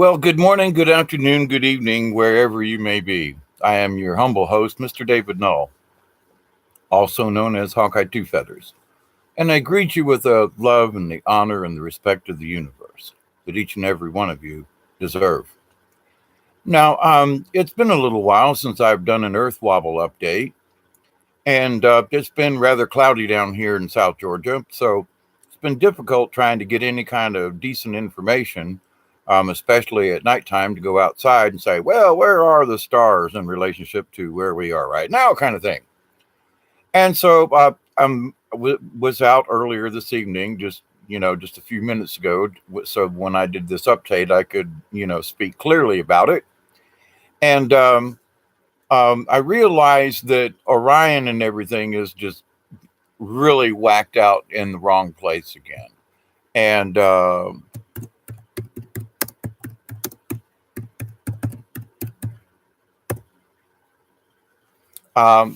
Well, good morning, good afternoon, good evening, wherever you may be. I am your humble host, Mr. David Null, also known as Hawkeye Two Feathers, and I greet you with the love and the honor and the respect of the universe that each and every one of you deserve. Now, it's been a little while since I've done an Earth Wobble update, and it's been rather cloudy down here in South Georgia, so it's been difficult trying to get any kind of decent information, especially at nighttime, to go outside and say, well, where are the stars in relationship to where we are right now, kind of thing. And so was out earlier this evening, just a few minutes ago. So when I did this update, I could speak clearly about it. And I realized that Orion and everything is just really whacked out in the wrong place again. And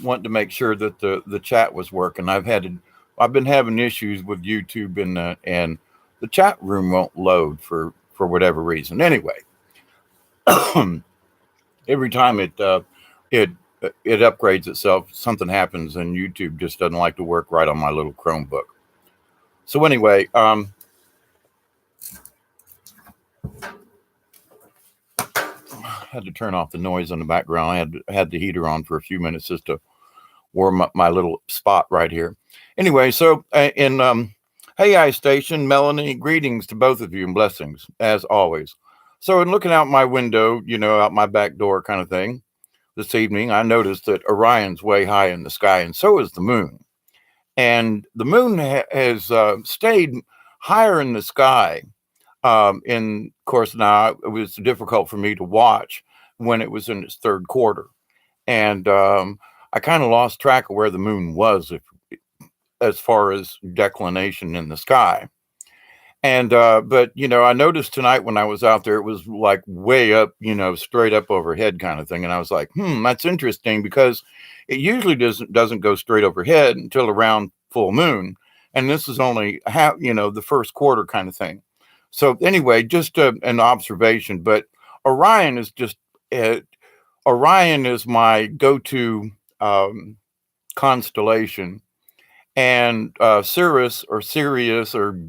wanted to make sure that the chat was working. I've been having issues with YouTube and the chat room won't load for whatever reason. Anyway, every time it it upgrades itself, something happens, and YouTube just doesn't like to work right on my little Chromebook. So anyway, had to turn off the noise in the background. I had the heater on for a few minutes just to warm up my little spot right here. Anyway, so in Hey I Station, Melanie, greetings to both of you and blessings as always. So in looking out my window, out my back door kind of thing, this evening, I noticed that Orion's way high in the sky, and so is the moon. And the moon has stayed higher in the sky. And of course, now it was difficult for me to watch when it was in its third quarter. And I kind of lost track of where the moon was as far as declination in the sky. And but I noticed tonight when I was out there, it was like way up, straight up overhead kind of thing. And I was like, that's interesting because it usually doesn't go straight overhead until around full moon. And this is only half, the first quarter kind of thing. So anyway, just an observation. But Orion is just Orion is my go-to constellation, and Sirius, or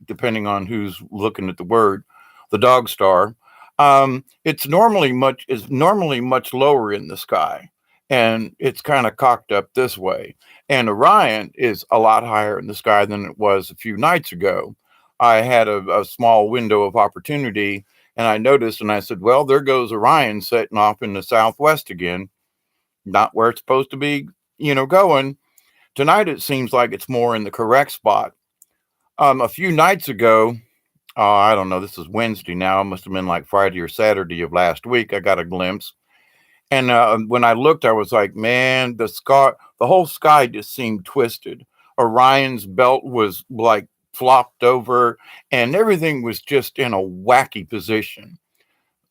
depending on who's looking at the word, the dog star. It's normally much lower in the sky, and it's kind of cocked up this way. And Orion is a lot higher in the sky than it was a few nights ago. I had a small window of opportunity, and I noticed, and I said, "Well, there goes Orion setting off in the southwest again, not where it's supposed to be, going." Tonight, it seems like it's more in the correct spot. A few nights ago, I don't know, this is Wednesday now. It must have been like Friday or Saturday of last week. I got a glimpse. And when I looked, I was like, man, the whole sky just seemed twisted. Orion's belt was like flopped over, and everything was just in a wacky position.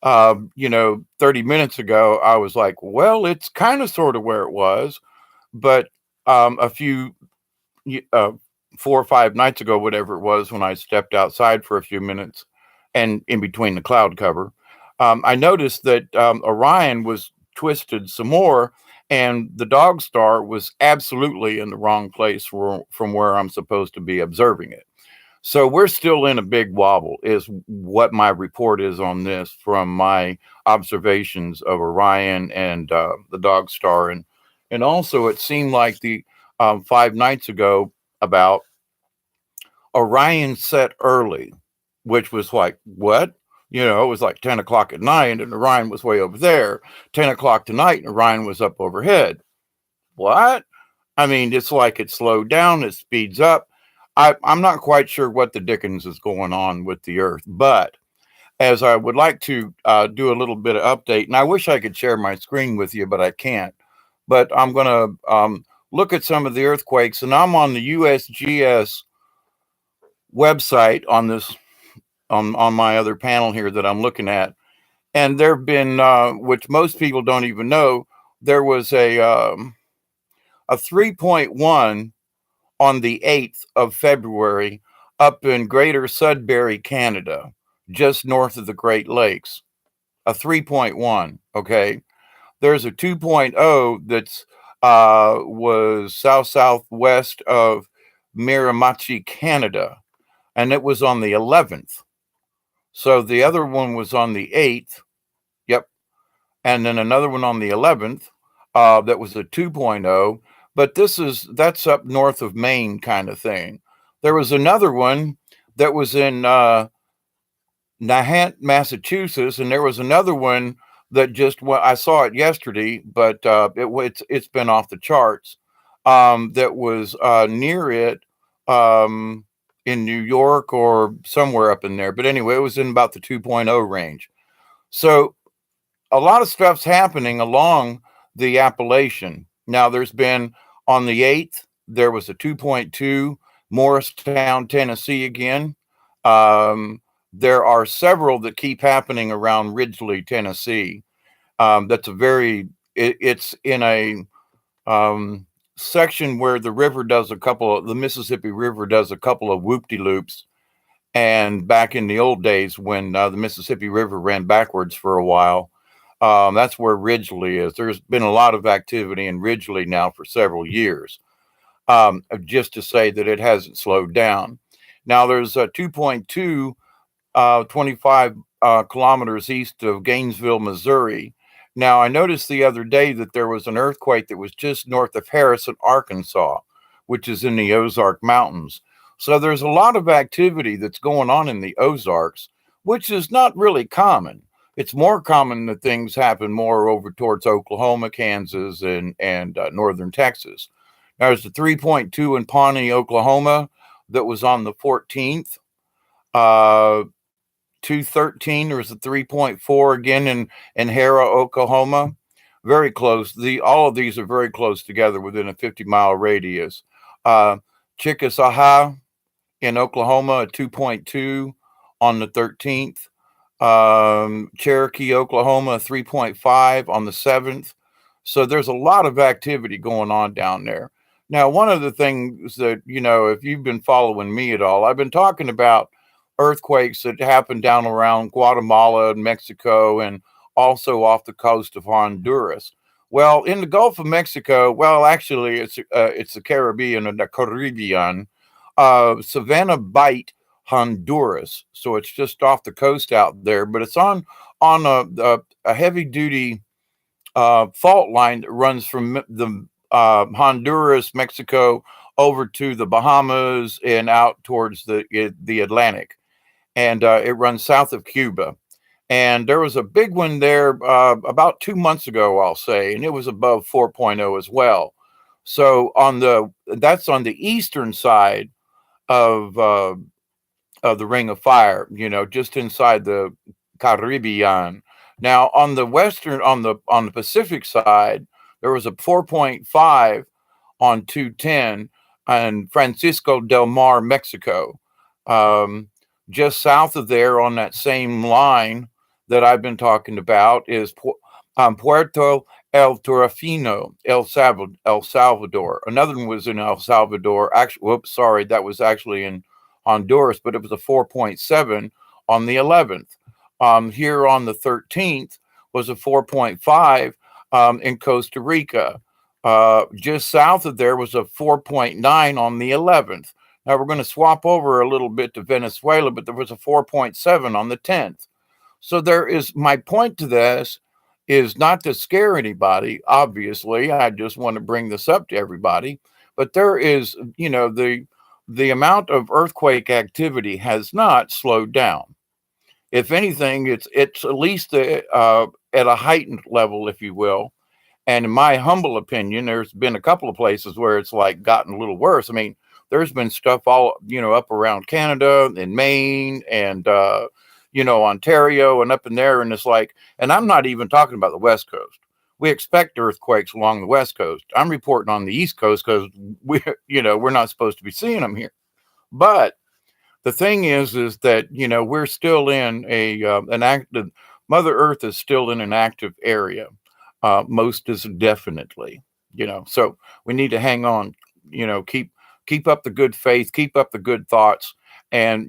30 minutes ago, I was like, well, it's kind of sort of where it was. But a few, uh, 4 or 5 nights ago, whatever it was, when I stepped outside for a few minutes and in between the cloud cover, I noticed that Orion was twisted some more, and the dog star was absolutely in the wrong place from where I'm supposed to be observing it. So we're still in a big wobble, is what my report is on this from my observations of Orion and the dog star. And also, it seemed like the 5 nights ago, about Orion set early, which was like, what? It was like 10 o'clock at night and Orion was way over there. 10 o'clock tonight and Orion was up overhead. What? I mean, it's like it slowed down, it speeds up. I'm not quite sure what the dickens is going on with the Earth, but as I would like to do a little bit of update, and I wish I could share my screen with you, but I can't. But I'm going to look at some of the earthquakes, and I'm on the USGS website on this on my other panel here that I'm looking at, and there have been, which most people don't even know, there was a 3.1 on the 8th of February up in Greater Sudbury, Canada, just north of the Great Lakes, a 3.1. Okay. There's a 2.0 that's was southwest of Miramichi, Canada, and it was on the 11th. So the other one was on the 8th. Yep. And then another one on the 11th that was a 2.0. But that's up north of Maine kind of thing. There was another one that was in Nahant, Massachusetts, and there was another one that just well, I saw it yesterday, but it's been off the charts. That was near it in New York or somewhere up in there. But anyway, it was in about the 2.0 range. So a lot of stuff's happening along the Appalachian. Now, there's been on the 8th, there was a 2.2, Morristown, Tennessee again. Um, there are several that keep happening around Ridgely, Tennessee. That's a it's in a section where the Mississippi River does a couple of whoop de loops. And back in the old days when the Mississippi River ran backwards for a while, that's where Ridgely is. There's been a lot of activity in Ridgely now for several years, just to say that it hasn't slowed down. Now, there's a 2.2, 25 kilometers east of Gainesville, Missouri. Now, I noticed the other day that there was an earthquake that was just north of Harrison, Arkansas, which is in the Ozark Mountains. So there's a lot of activity that's going on in the Ozarks, which is not really common. It's more common that things happen more over towards Oklahoma, Kansas, and northern Texas. Now, there's a 3.2 in Pawnee, Oklahoma, that was on the 14th. 213. There was a 3.4 again in Hara, Oklahoma. Very close. All of these are very close together within a 50-mile radius. Chickasaw in Oklahoma, a 2.2 on the 13th. Cherokee, Oklahoma, 3.5 on the 7th. So there's a lot of activity going on down there. Now, one of the things that, if you've been following me at all, I've been talking about earthquakes that happen down around Guatemala and Mexico and also off the coast of Honduras. Well, in the Gulf of Mexico, well, actually, it's the Caribbean and the Caribbean, Savannah Bight, Honduras. So it's just off the coast out there, but it's on a heavy duty fault line that runs from the Honduras, Mexico, over to the Bahamas and out towards the Atlantic, and it runs south of Cuba. And there was a big one there about 2 months ago, I'll say, and it was above 4.0 as well. So that's on the eastern side of the Ring of Fire, just inside the Caribbean. Now on the on the Pacific side, there was a 4.5 on 210 in Francisco del Mar, Mexico. Just south of there on that same line that I've been talking about is Puerto El Torrefino, El Salvador. Another one was in El Salvador. Actually, whoops, sorry, that was actually in Honduras, but it was a 4.7 on the 11th. Here on the 13th was a 4.5 in Costa Rica. Just south of there was a 4.9 on the 11th. Now we're going to swap over a little bit to Venezuela, but there was a 4.7 on the 10th. So my point to this is not to scare anybody. Obviously, I just want to bring this up to everybody. But there is, the amount of earthquake activity has not slowed down. If anything, it's at least at a heightened level, if you will. And in my humble opinion, there's been a couple of places where it's like gotten a little worse. I mean, there's been stuff all, up around Canada and Maine and, Ontario and up in there. And it's like, and I'm not even talking about the West Coast. We expect earthquakes along the West Coast. I'm reporting on the East Coast because we're not supposed to be seeing them here. But the thing is that, we're still in an active, Mother Earth is still in an active area. Most is definitely, so we need to hang on, keep up the good faith, keep up the good thoughts. And,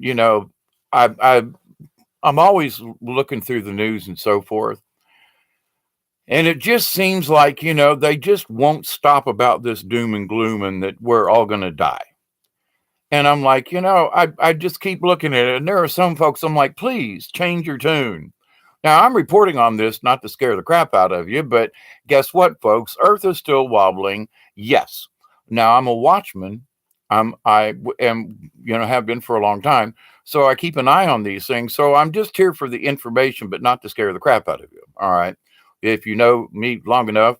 I I'm always looking through the news and so forth. And it just seems like, they just won't stop about this doom and gloom and that we're all going to die. And I'm like, I just keep looking at it. And there are some folks, I'm like, please change your tune. Now, I'm reporting on this not to scare the crap out of you, but guess what, folks? Earth is still wobbling. Yes. Now, I'm a watchman. I am, have been for a long time. So I keep an eye on these things. So I'm just here for the information, but not to scare the crap out of you. All right. If you know me long enough,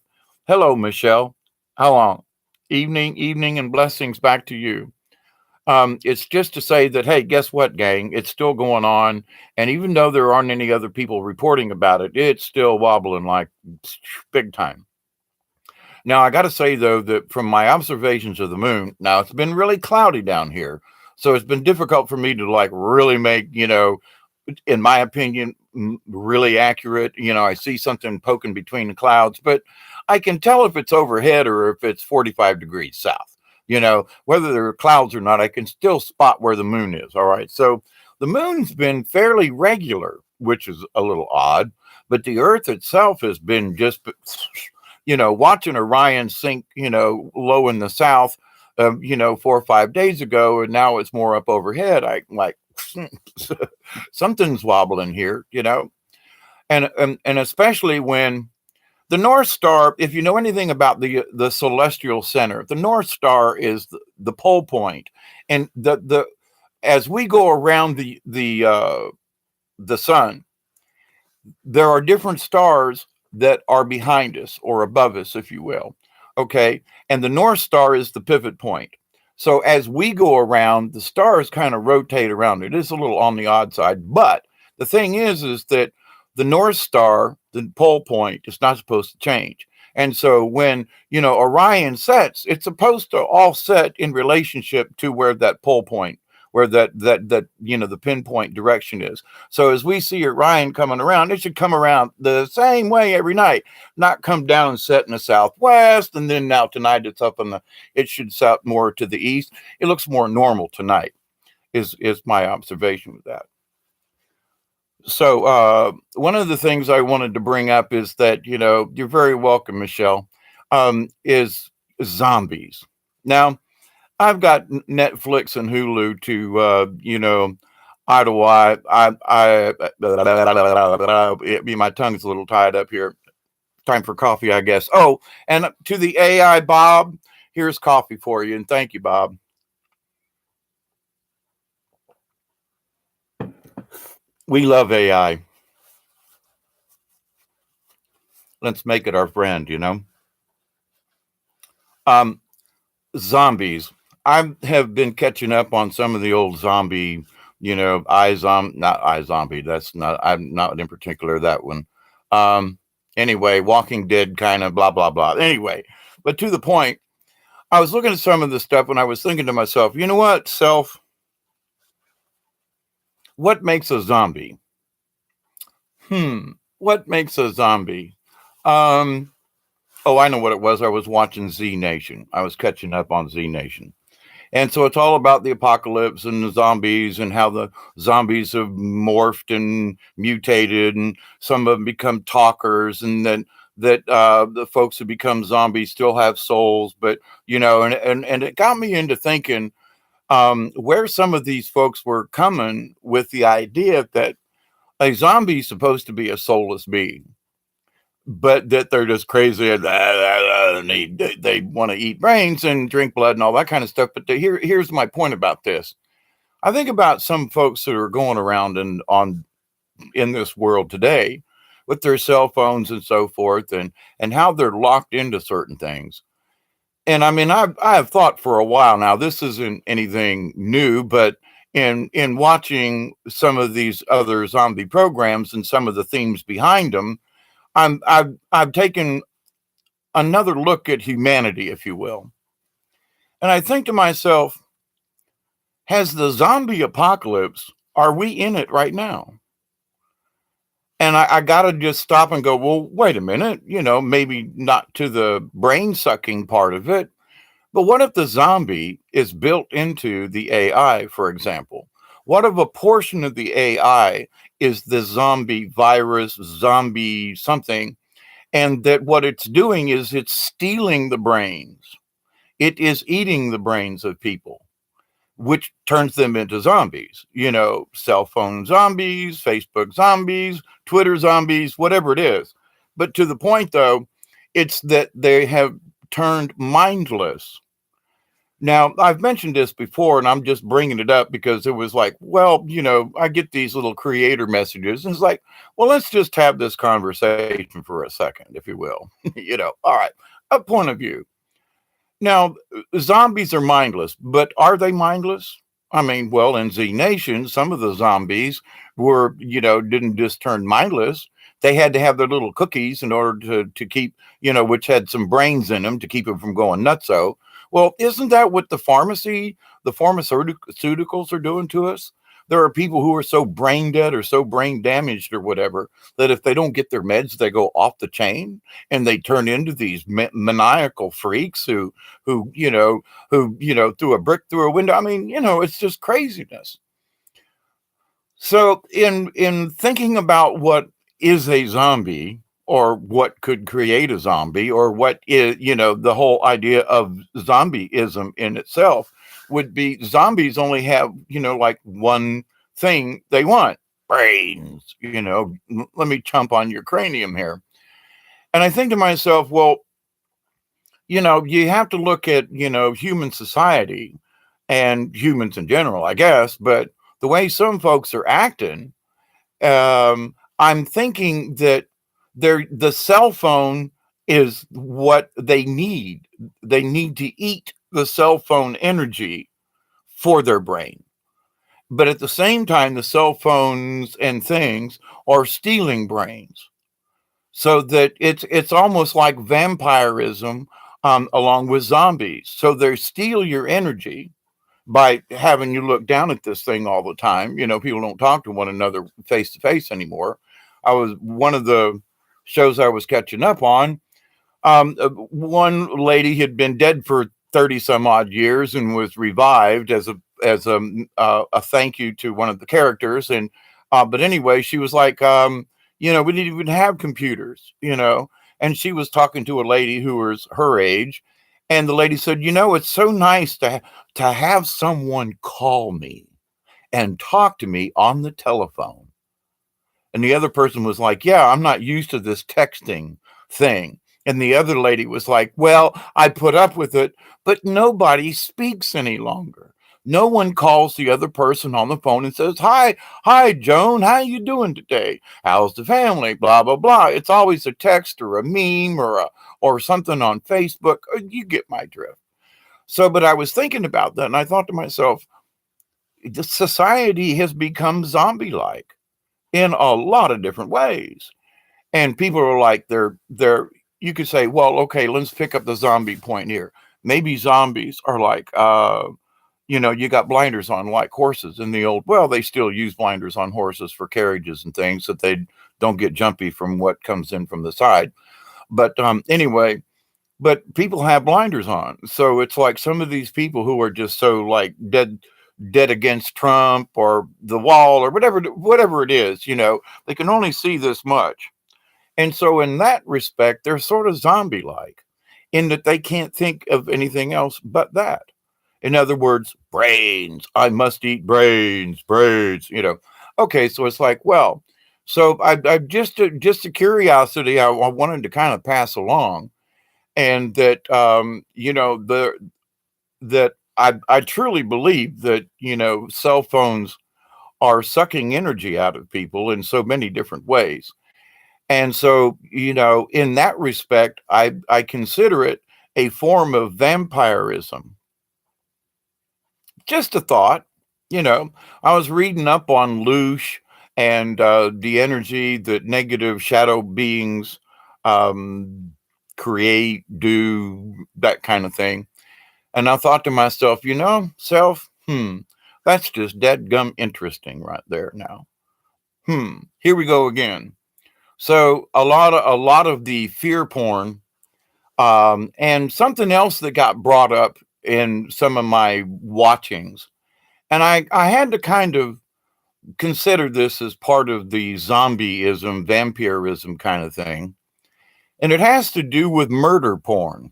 hello, Michelle. How long? Evening, and blessings back to you. It's just to say that, hey, guess what, gang? It's still going on. And even though there aren't any other people reporting about it, it's still wobbling like big time. Now, I got to say, though, that from my observations of the moon, now it's been really cloudy down here. So it's been difficult for me to like really make, in my opinion, really accurate. I see something poking between the clouds, but I can tell if it's overhead or if it's 45 degrees south. Whether there are clouds or not, I can still spot where the moon is. All right. So the moon's been fairly regular, which is a little odd, but the Earth itself has been just, watching Orion sink, low in the south, 4 or 5 days ago, and now it's more up overhead. I like something's wobbling here, and especially when the North Star, if you know anything about the celestial center, the North Star is the pole point, and the as we go around the sun, there are different stars that are behind us or above us, if you will. Okay, and the North Star is the pivot point. So as we go around, the stars kind of rotate around. It is a little on the odd side, but the thing is that the North Star, the pole point, is not supposed to change. And so when, Orion sets, it's supposed to all set in relationship to where that pole point, where that the pinpoint direction is. So as we see Orion coming around, it should come around the same way every night, not come down and set in the southwest. And then now tonight it's up it should set more to the east. It looks more normal tonight is my observation with that. So one of the things I wanted to bring up is that, you're very welcome, Michelle, is zombies. Now, I've got Netflix and Hulu to, idolize. My tongue's a little tied up here. Time for coffee, I guess. Oh, and to the AI, Bob, here's coffee for you. And thank you, Bob. We love AI. Let's make it our friend, Zombies. I have been catching up on some of the old zombie, not iZombie. That's not, I'm not in particular that one. Anyway, Walking Dead kind of blah, blah, blah. Anyway, but to the point, I was looking at some of the stuff and I was thinking to myself, you know what, what makes a zombie? What makes a zombie? Oh, I know what it was. I was watching Z Nation. I was catching up on Z Nation. And so it's all about the apocalypse and the zombies and how the zombies have morphed and mutated and some of them become talkers and then that the folks who become zombies still have souls. But, and it got me into thinking where some of these folks were coming with the idea that a zombie is supposed to be a soulless being, but that they're just crazy and they want to eat brains and drink blood and all that kind of stuff. But here's my point about this. I think about some folks that are going around in this world today with their cell phones and so forth and how they're locked into certain things. And I mean, I've thought for a while now, this isn't anything new, but in watching some of these other zombie programs and some of the themes behind them, I've taken another look at humanity, if you will. And I think to myself, has the zombie apocalypse, are we in it right now? And I got to just stop and go, well, wait a minute, maybe not to the brain sucking part of it, but what if the zombie is built into the AI, for example? What if a portion of the AI is the zombie virus, zombie something, and that what it's doing is it's stealing the brains? It is eating the brains of people, which turns them into zombies. Cell phone zombies, Facebook zombies, Twitter zombies, whatever it is. But to the point, though, it's that they have turned mindless. Now, I've mentioned this before, and I'm just bringing it up because it was like, well, I get these little creator messages, and it's like, well, let's just have this conversation for a second, if you will. All right, a point of view. Now, zombies are mindless, but are they mindless? I mean, well, in Z Nation, some of the zombies didn't just turn mindless. They had to have their little cookies in order to keep, which had some brains in them to keep them from going nutso. Well, isn't that what the pharmaceuticals are doing to us? There are people who are so brain dead or so brain damaged or whatever that if they don't get their meds, they go off the chain and they turn into these maniacal freaks who threw a brick through a window. I mean, it's just craziness. So in thinking about what is a zombie or what could create a zombie or what is, the whole idea of zombieism in itself would be zombies only have, like one thing they want: brains. Let me chomp on your cranium here. And I think to myself, well, you have to look at, human society and humans in general, I guess, but the way some folks are acting, I'm thinking that the cell phone is what they need. They need to eat the cell phone energy for their brain. But at the same time, the cell phones and things are stealing brains, so that it's almost like vampirism, along with zombies. So they steal your energy by having you look down at this thing all the time. People don't talk to one another face to face anymore. I was one of the shows I was catching up on. One lady had been dead for 30 some odd years and was revived as a thank you to one of the characters. And but anyway, she was like, we didn't even have computers, and she was talking to a lady who was her age, and the lady said, it's so nice to have someone call me and talk to me on the telephone. And the other person was like, yeah, I'm not used to this texting thing. And the other lady was like, well, I put up with it, but nobody speaks any longer. No one calls the other person on the phone and says, hi, Joan, how you doing today? How's the family? Blah, blah, blah. It's always a text or a meme or something on Facebook. You get my drift. So, but I was thinking about that and I thought to myself, the society has become zombie-like in a lot of different ways. And people are like, you could say, well, okay, let's pick up the zombie point here. Maybe zombies are like, you got blinders on like horses in the old, well, they still use blinders on horses for carriages and things so they don't get jumpy from what comes in from the side. But anyway, but people have blinders on. So it's like some of these people who are just so like dead against Trump or the wall or whatever it is, they can only see this much. And so in that respect, they're sort of zombie like in that they can't think of anything else but that. In other words, brains. I must eat brains. Okay, so it's like, well, so I just a curiosity I wanted to kind of pass along, and that that I truly believe that cell phones are sucking energy out of people in so many different ways. And so, in that respect, I consider it a form of vampirism. Just a thought. I was reading up on Loosh and the energy that negative shadow beings um, create, do, that kind of thing. And I thought to myself, self, that's just dead gum interesting right there now. Here we go again. So a lot of the fear porn, and something else that got brought up in some of my watchings, And I had to kind of consider this as part of the zombieism, vampirism kind of thing. And it has to do with murder porn.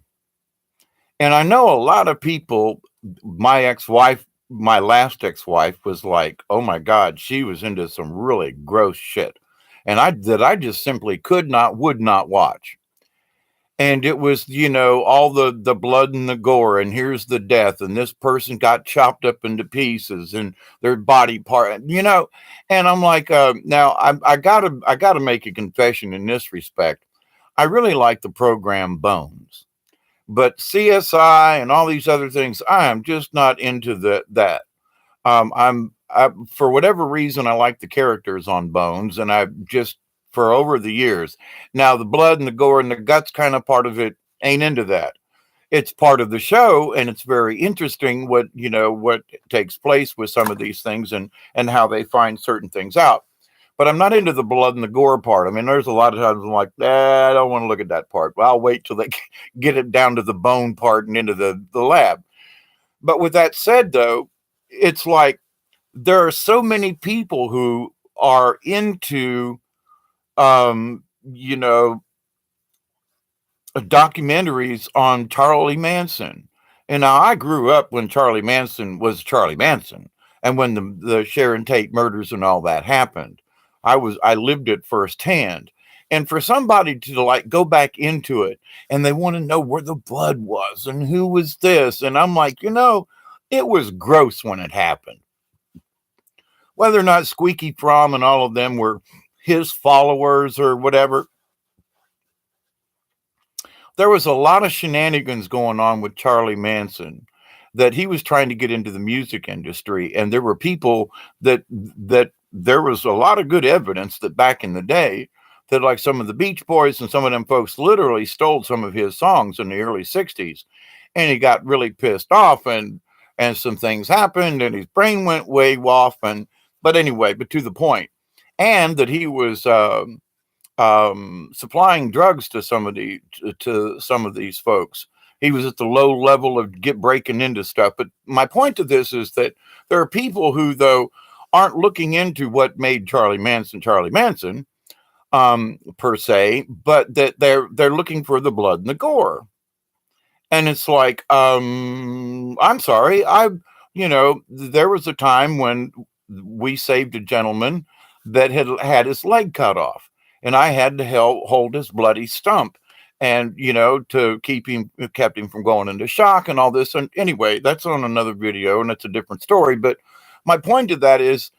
And I know a lot of people, my ex wife, my last ex wife was like, oh my God, she was into some really gross shit. And I just simply could not, would not watch. And it was, all the blood and the gore, and here's the death, and this person got chopped up into pieces, and their body part, and I'm like, now I gotta make a confession in this respect. I really like the program Bones, but CSI and all these other things, I am just not into that. For whatever reason, I like the characters on Bones, and I just, for over the years. Now, the blood and the gore and the guts kind of part of it ain't into that. It's part of the show, and it's very interesting what takes place with some of these things and how they find certain things out. But I'm not into the blood and the gore part. I mean, there's a lot of times I'm like, I don't want to look at that part. Well, I'll wait till they get it down to the bone part and into the lab. But with that said, though, it's like there are so many people who are into you know documentaries on Charlie Manson. And now I grew up when Charlie Manson was Charlie Manson, and when the Sharon Tate murders and all that happened, I lived it firsthand. And for somebody to like go back into it and they want to know where the blood was and who was this, and I'm like, it was gross when it happened. Whether or not Squeaky Fromm and all of them were his followers or whatever, there was a lot of shenanigans going on with Charlie Manson, that he was trying to get into the music industry, and there were people that there was a lot of good evidence that back in the day that like some of the Beach Boys and some of them folks literally stole some of his songs in the early 60s, and he got really pissed off, and some things happened and his brain went way off, and but anyway, but to the point, and that he was supplying drugs to some of these folks. He was at the low level of get breaking into stuff. But my point to this is that there are people who, though, aren't looking into what made Charlie Manson, per se, but that they're looking for the blood and the gore. And it's like, I'm sorry, there was a time when we saved a gentleman that had his leg cut off, and I had to hold his bloody stump, and to kept him from going into shock and all this. And anyway, that's on another video, and it's a different story. But my point to that is,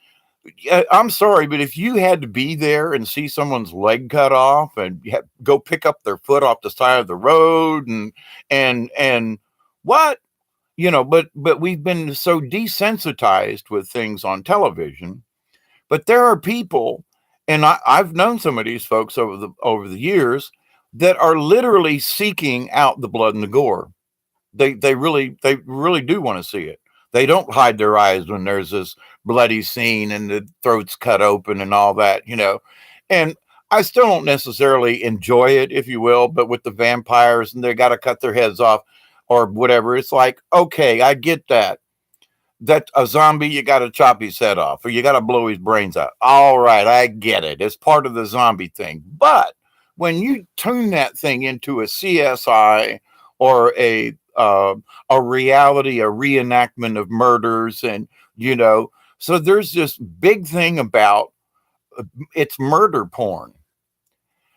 I'm sorry, but if you had to be there and see someone's leg cut off and go pick up their foot off the side of the road and what, but we've been so desensitized with things on television. But there are people, and I've known some of these folks over the years that are literally seeking out the blood and the gore. They really do want to see it. They don't hide their eyes when there's this bloody scene and the throat's cut open and all that. And I still don't necessarily enjoy it, if you will, but with the vampires and they got to cut their heads off or whatever, it's like, okay, I get that. That a zombie, you got to chop his head off or you got to blow his brains out. All right, I get it. It's part of the zombie thing. But when you turn that thing into a CSI or a reality, a reenactment of murders, and so there's this big thing about it's murder porn,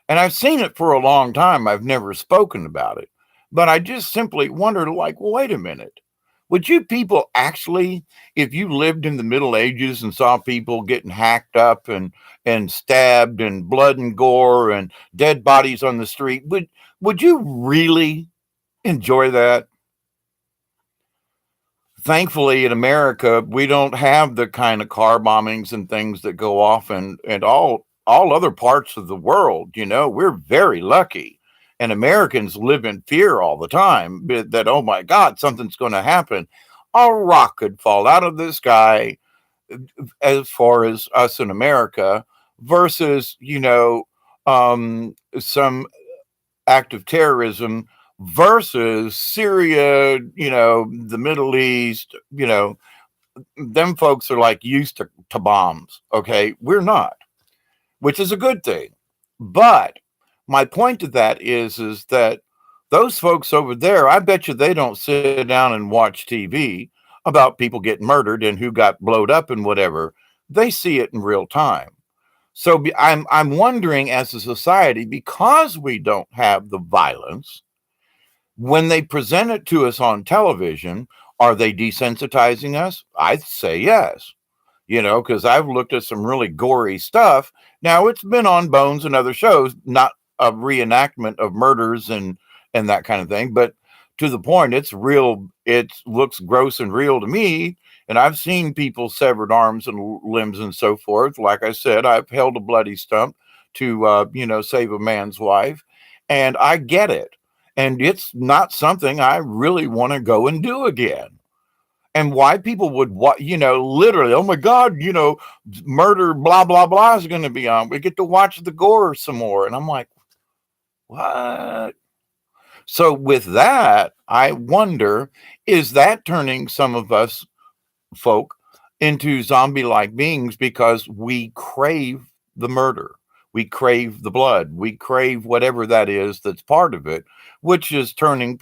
and I've seen it for a long time. I've never spoken about it, but I just simply wondered, like, well, wait a minute. Would you people actually, if you lived in the Middle Ages and saw people getting hacked up and stabbed and blood and gore and dead bodies on the street, would you really enjoy that? Thankfully, in America, we don't have the kind of car bombings and things that go off and all other parts of the world. We're very lucky. And Americans live in fear all the time that, oh my God, something's going to happen. A rock could fall out of the sky as far as us in America versus, some act of terrorism versus Syria, the Middle East, them folks are like used to bombs. Okay, we're not, which is a good thing. But my point to that is that those folks over there, I bet you they don't sit down and watch TV about people getting murdered and who got blowed up and whatever. They see it in real time. So I'm wondering, as a society, because we don't have the violence, when they present it to us on television, are they desensitizing us? I say yes, because I've looked at some really gory stuff. Now, it's been on Bones and other shows, not a reenactment of murders and that kind of thing, but to the point, it's real. It looks gross and real to me. And I've seen people severed arms and limbs and so forth. Like I said, I've held a bloody stump to, save a man's life, and I get it. And it's not something I really want to go and do again. And why people would, literally, oh my God, murder, blah, blah, blah is going to be on. We get to watch the gore some more. And I'm like, what? So with that, I wonder, is that turning some of us folk into zombie-like beings because we crave the murder? We crave the blood. We crave whatever that is that's part of it, which is turning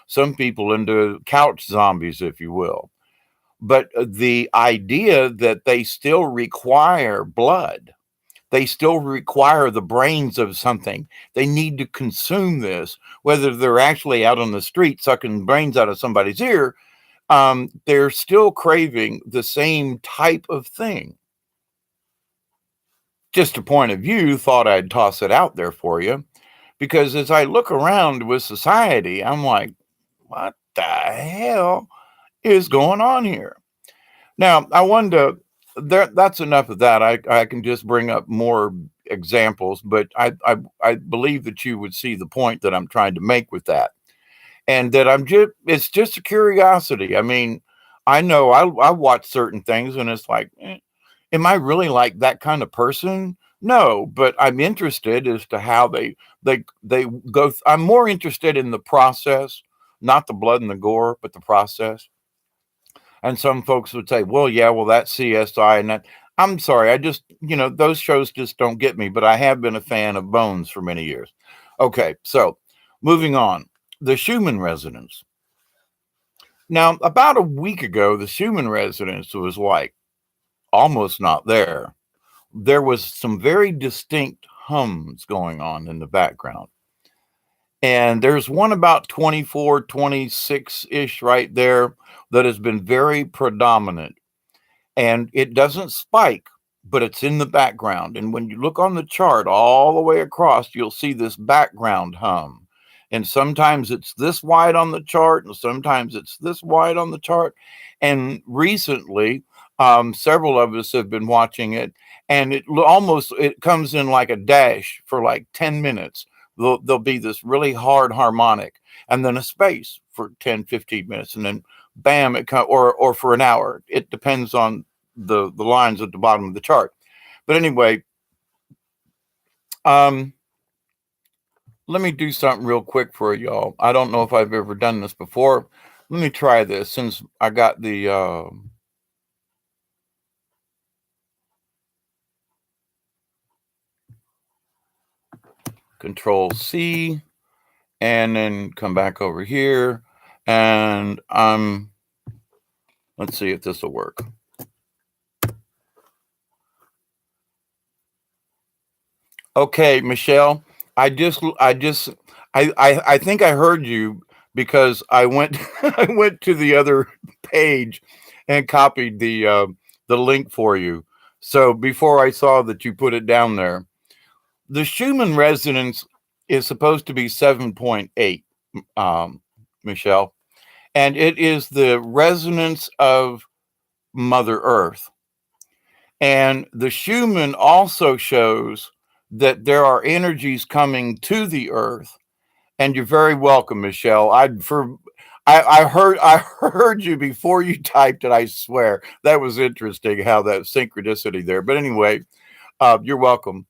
some people into couch zombies, if you will. But the idea that they still require blood, they still require the brains of something. They need to consume this, whether they're actually out on the street sucking brains out of somebody's ear. They're still craving the same type of thing. Just a point of view, thought I'd toss it out there for you, because as I look around with society, I'm like, what the hell is going on here? Now, I wonder, that's enough of that. I can just bring up more examples, but I believe that you would see the point that I'm trying to make with that. And that it's just a curiosity. I mean, I know I watch certain things and it's like, am I really like that kind of person? No, but I'm interested as to how they go. I'm more interested in the process, not the blood and the gore, but the process. And some folks would say, well, yeah, well, that's CSI and that. I'm sorry, I just, those shows just don't get me, but I have been a fan of Bones for many years. Okay, so moving on. The Schumann resonance. Now, about a week ago, the Schumann resonance was like almost not there. There was some very distinct hums going on in the background. And there's one about 24, 26-ish right there that has been very predominant. And it doesn't spike, but it's in the background. And when you look on the chart all the way across, you'll see this background hum. And sometimes it's this wide on the chart, and sometimes it's this wide on the chart. And recently, several of us have been watching it, and it comes in like a dash for like 10 minutes. There'll be this really hard harmonic, and then a space for 10, 15 minutes, and then bam, it comes, or for an hour. It depends on the lines at the bottom of the chart. But anyway, let me do something real quick for y'all. I don't know if I've ever done this before. Let me try this since I got the Control C and then come back over here, and let's see if this will work. Okay, Michelle, I think I heard you because I went I went to the other page and copied the link for you. So before I saw that you put it down there, the Schumann resonance is supposed to be 7.8, Michelle, and it is the resonance of Mother Earth. And the Schumann also shows that there are energies coming to the Earth. And you're very welcome, Michelle. I heard you before you typed it. I swear that was interesting how that synchronicity there. But anyway, you're welcome.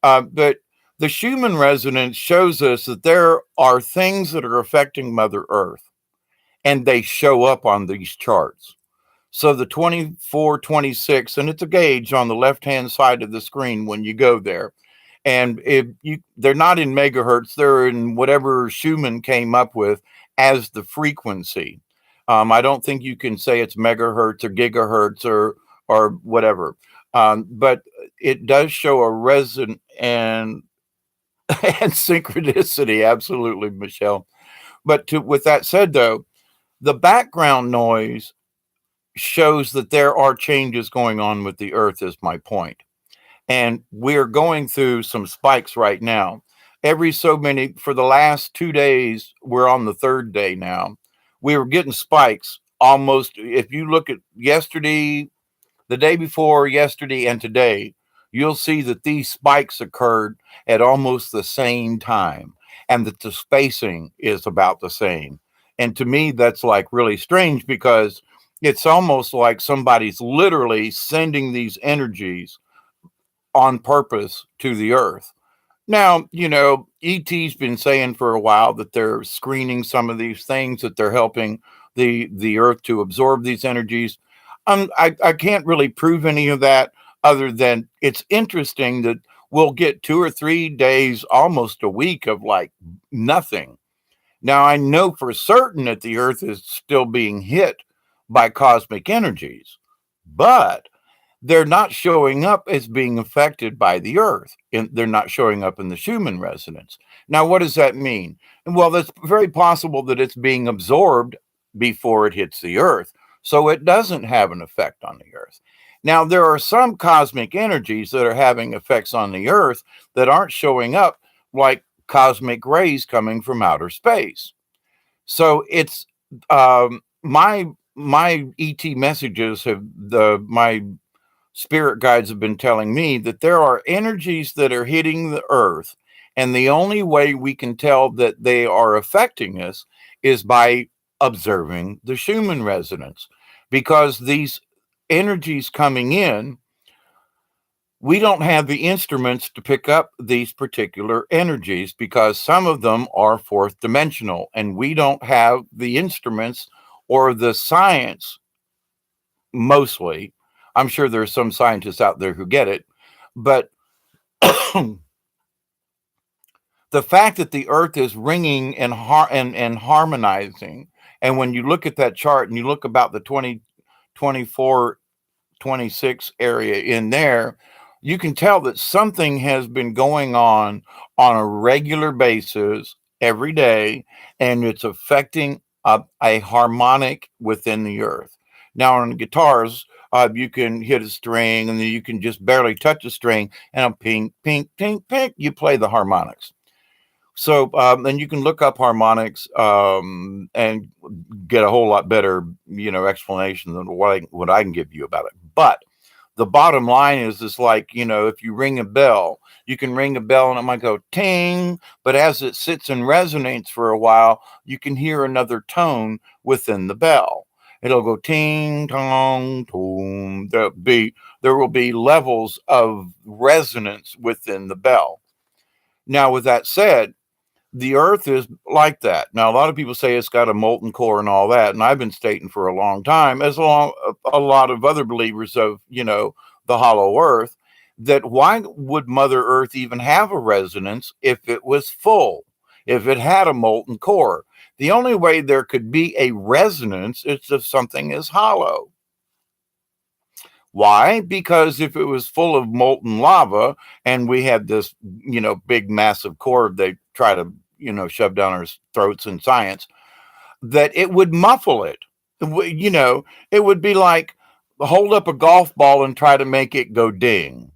But the Schumann resonance shows us that there are things that are affecting Mother Earth, and they show up on these charts. So the 24, 26, and it's a gauge on the left-hand side of the screen when you go there. And if you, they're not in megahertz, they're in whatever Schumann came up with as the frequency. I don't think you can say it's megahertz or gigahertz or whatever. But it does show a resonance and synchronicity. Absolutely, Michelle. But with that said, though, the background noise shows that there are changes going on with the Earth, is my point. And we're going through some spikes right now. Every so many, for the last 2 days, we're on the third day now. We were getting spikes almost. If you look at yesterday, the day before yesterday, and today, you'll see that these spikes occurred at almost the same time and that the spacing is about the same. And to me, that's like really strange because it's almost like somebody's literally sending these energies on purpose to the earth. Now, ET's been saying for a while that they're screening some of these things, that they're helping the earth to absorb these energies. I can't really prove any of that other than it's interesting that we'll get 2 or 3 days, almost a week of like nothing. Now, I know for certain that the earth is still being hit by cosmic energies, but they're not showing up as being affected by the earth, and they're not showing up in the Schumann resonance. Now, what does that mean? Well, it's very possible that it's being absorbed before it hits the earth, so it doesn't have an effect on the earth. Now, there are some cosmic energies that are having effects on the earth that aren't showing up, like cosmic rays coming from outer space. So it's my ET messages have my spirit guides have been telling me that there are energies that are hitting the earth, and the only way we can tell that they are affecting us is by observing the Schumann resonance, because these energies coming in, we don't have the instruments to pick up these particular energies because some of them are fourth dimensional, and we don't have the instruments or the science. Mostly, I'm sure there's some scientists out there who get it, but the fact that the earth is ringing and harmonizing, and when you look at that chart and you look about the 2024 26 area in there, you can tell that something has been going on a regular basis every day, and it's affecting a harmonic within the earth. Now, on guitars, you can hit a string and then you can just barely touch a string, and a pink, pink, pink, pink, you play the harmonics. So, and you can look up harmonics and get a whole lot better, explanation than what I can give you about it. But the bottom line is like, if you ring a bell, you can ring a bell and it might go ting, but as it sits and resonates for a while, you can hear another tone within the bell. It'll go ting, tong, toom. There will be levels of resonance within the bell. Now, with that said, the earth is like that. Now, a lot of people say it's got a molten core and all that, and I've been stating for a long time, as long a lot of other believers of, the hollow earth, that why would Mother Earth even have a resonance if it was full, if it had a molten core? The only way there could be a resonance is if something is hollow. Why? Because if it was full of molten lava and we had this, big massive core they try to, shove down our throats in science, that it would muffle it. It would be like hold up a golf ball and try to make it go ding.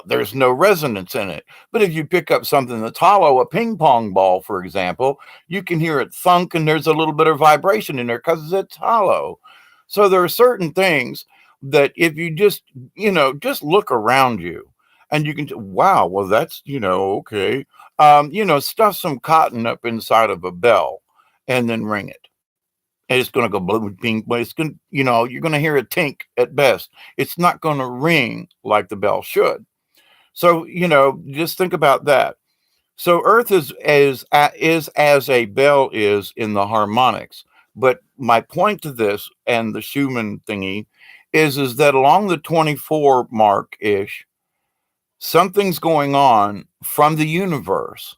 There's no resonance in it. But if you pick up something that's hollow, a ping pong ball, for example, you can hear it thunk and there's a little bit of vibration in there because it's hollow. So there are certain things that if you just look around you and you can, wow, well, that's, okay. Stuff some cotton up inside of a bell and then ring it. And it's going to go blue, pink, but it's going to, you're going to hear a tink at best. It's not going to ring like the bell should. So, just think about that. So Earth is as a bell is in the harmonics. But my point to this and the Schumann thingy is that along the 24 mark ish, something's going on from the universe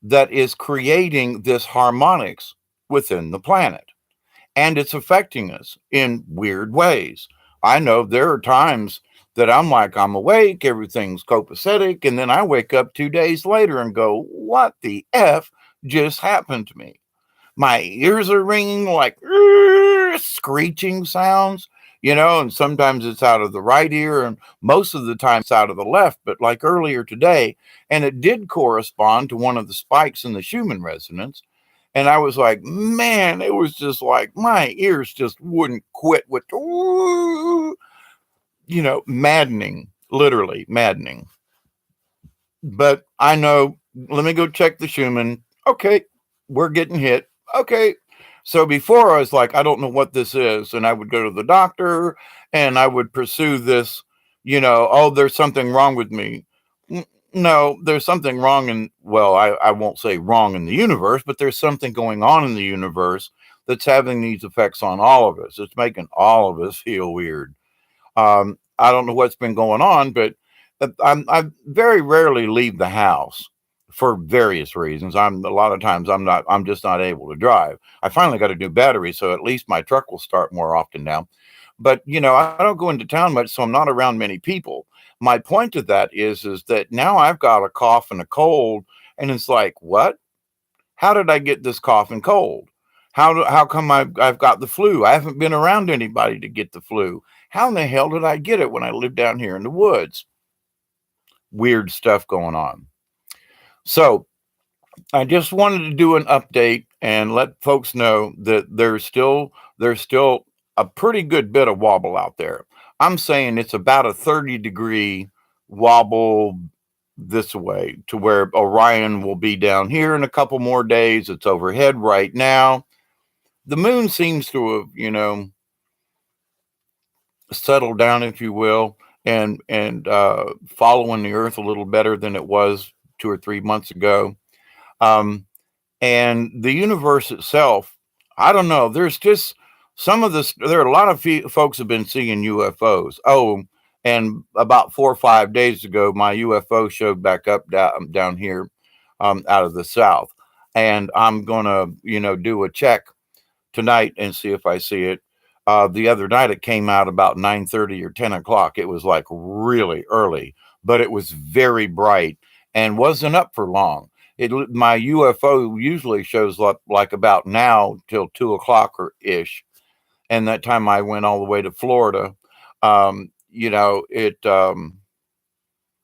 that is creating this harmonics within the planet, and it's affecting us in weird ways. I know there are times that I'm like, I'm awake, everything's copacetic, and then I wake up 2 days later and go, what the F just happened to me? My ears are ringing like screeching sounds, and sometimes it's out of the right ear, and most of the time it's out of the left. But like earlier today, and it did correspond to one of the spikes in the Schumann resonance. And I was like, man, it was just like my ears just wouldn't quit with, maddening, literally maddening. But I know, let me go check the Schumann. Okay, we're getting hit. Okay. So before I was like, I don't know what this is. And I would go to the doctor and I would pursue this, oh, there's something wrong with me. No, there's something wrong well, I won't say wrong in the universe, but there's something going on in the universe that's having these effects on all of us. It's making all of us feel weird. I don't know what's been going on, but I very rarely leave the house for various reasons. A lot of times I'm just not able to drive. I finally got a new battery, so at least my truck will start more often now. But I don't go into town much, so I'm not around many people. My point to that is that now I've got a cough and a cold, and it's like, what? How did I get this cough and cold? How come I've got the flu? I haven't been around anybody to get the flu. How in the hell did I get it when I lived down here in the woods? Weird stuff going on. So I just wanted to do an update and let folks know that there's still a pretty good bit of wobble out there. I'm saying it's about a 30-degree wobble this way to where Orion will be down here in a couple more days. It's overhead right now. The moon seems to have, settled down, if you will, and following the Earth a little better than it was 2 or 3 months ago. Um, and the universe itself, I don't know. There's just some of this. There are a lot of folks have been seeing UFOs. Oh, and about 4 or 5 days ago, my UFO showed back up down here, out of the south, and I'm gonna, do a check tonight and see if I see it. The other night it came out about 9:30 or 10 o'clock. It was like really early, but it was very bright and wasn't up for long. My UFO usually shows up like about now till 2 o'clock or ish, and that time I went all the way to Florida.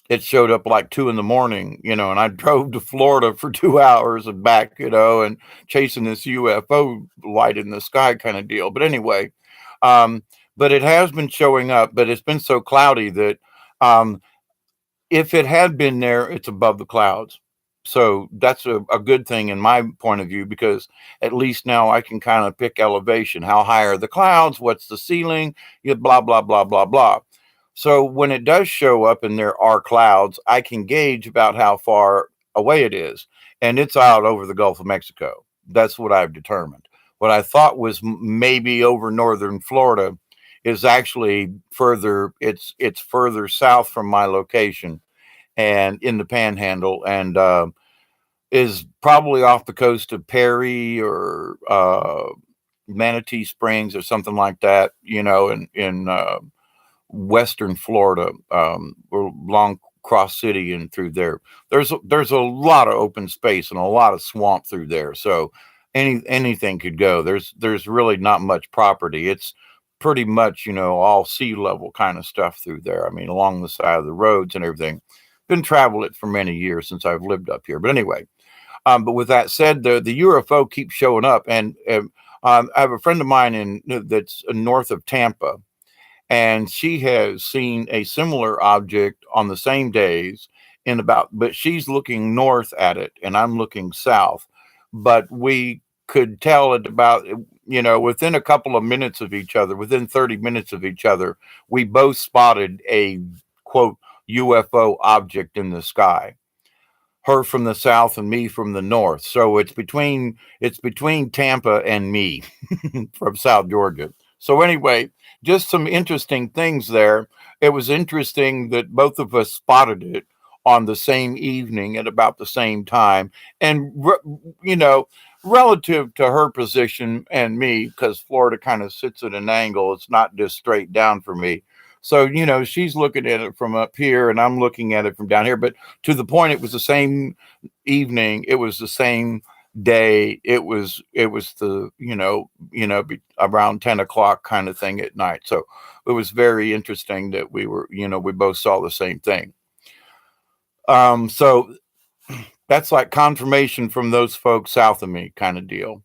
It showed up like 2 in the morning, and I drove to Florida for 2 hours and back, and chasing this UFO light in the sky kind of deal. But anyway, um, but it has been showing up, but it's been so cloudy that um, if it had been there, it's above the clouds. So that's a good thing in my point of view, because at least now I can kind of pick elevation. How high are the clouds? What's the ceiling? Blah, blah, blah, blah, blah. So when it does show up and there are clouds, I can gauge about how far away it is. And it's out over the Gulf of Mexico. That's what I've determined. What I thought was maybe over northern Florida is actually further, it's further south from my location and in the panhandle, and is probably off the coast of Perry or Manatee Springs or something like that, in western Florida, or Long Cross City and through there. There's a lot of open space and a lot of swamp through there. So anything could go. There's really not much property. It's pretty much, all sea level kind of stuff through there. I mean, along the side of the roads and everything. Been traveled it for many years since I've lived up here. But anyway, but with that said, the UFO keeps showing up, and I have a friend of mine that's north of Tampa, and she has seen a similar object on the same days but she's looking north at it and I'm looking south. But we could tell at about, within a couple of minutes of each other, within 30 minutes of each other, we both spotted a quote UFO object in the sky. her from the south and me from the north. So it's between Tampa and me from South Georgia. So anyway, just some interesting things there. It was interesting that both of us spotted it on the same evening at about the same time, and you know, relative to her position and me, because Florida kind of sits at an angle. It's not just straight down for me. So, she's looking at it from up here and I'm looking at it from down here. But to the point, it was the same evening. It was the same day. It was the, around 10 o'clock kind of thing at night. So it was very interesting that we both saw the same thing. So that's like confirmation from those folks south of me kind of deal.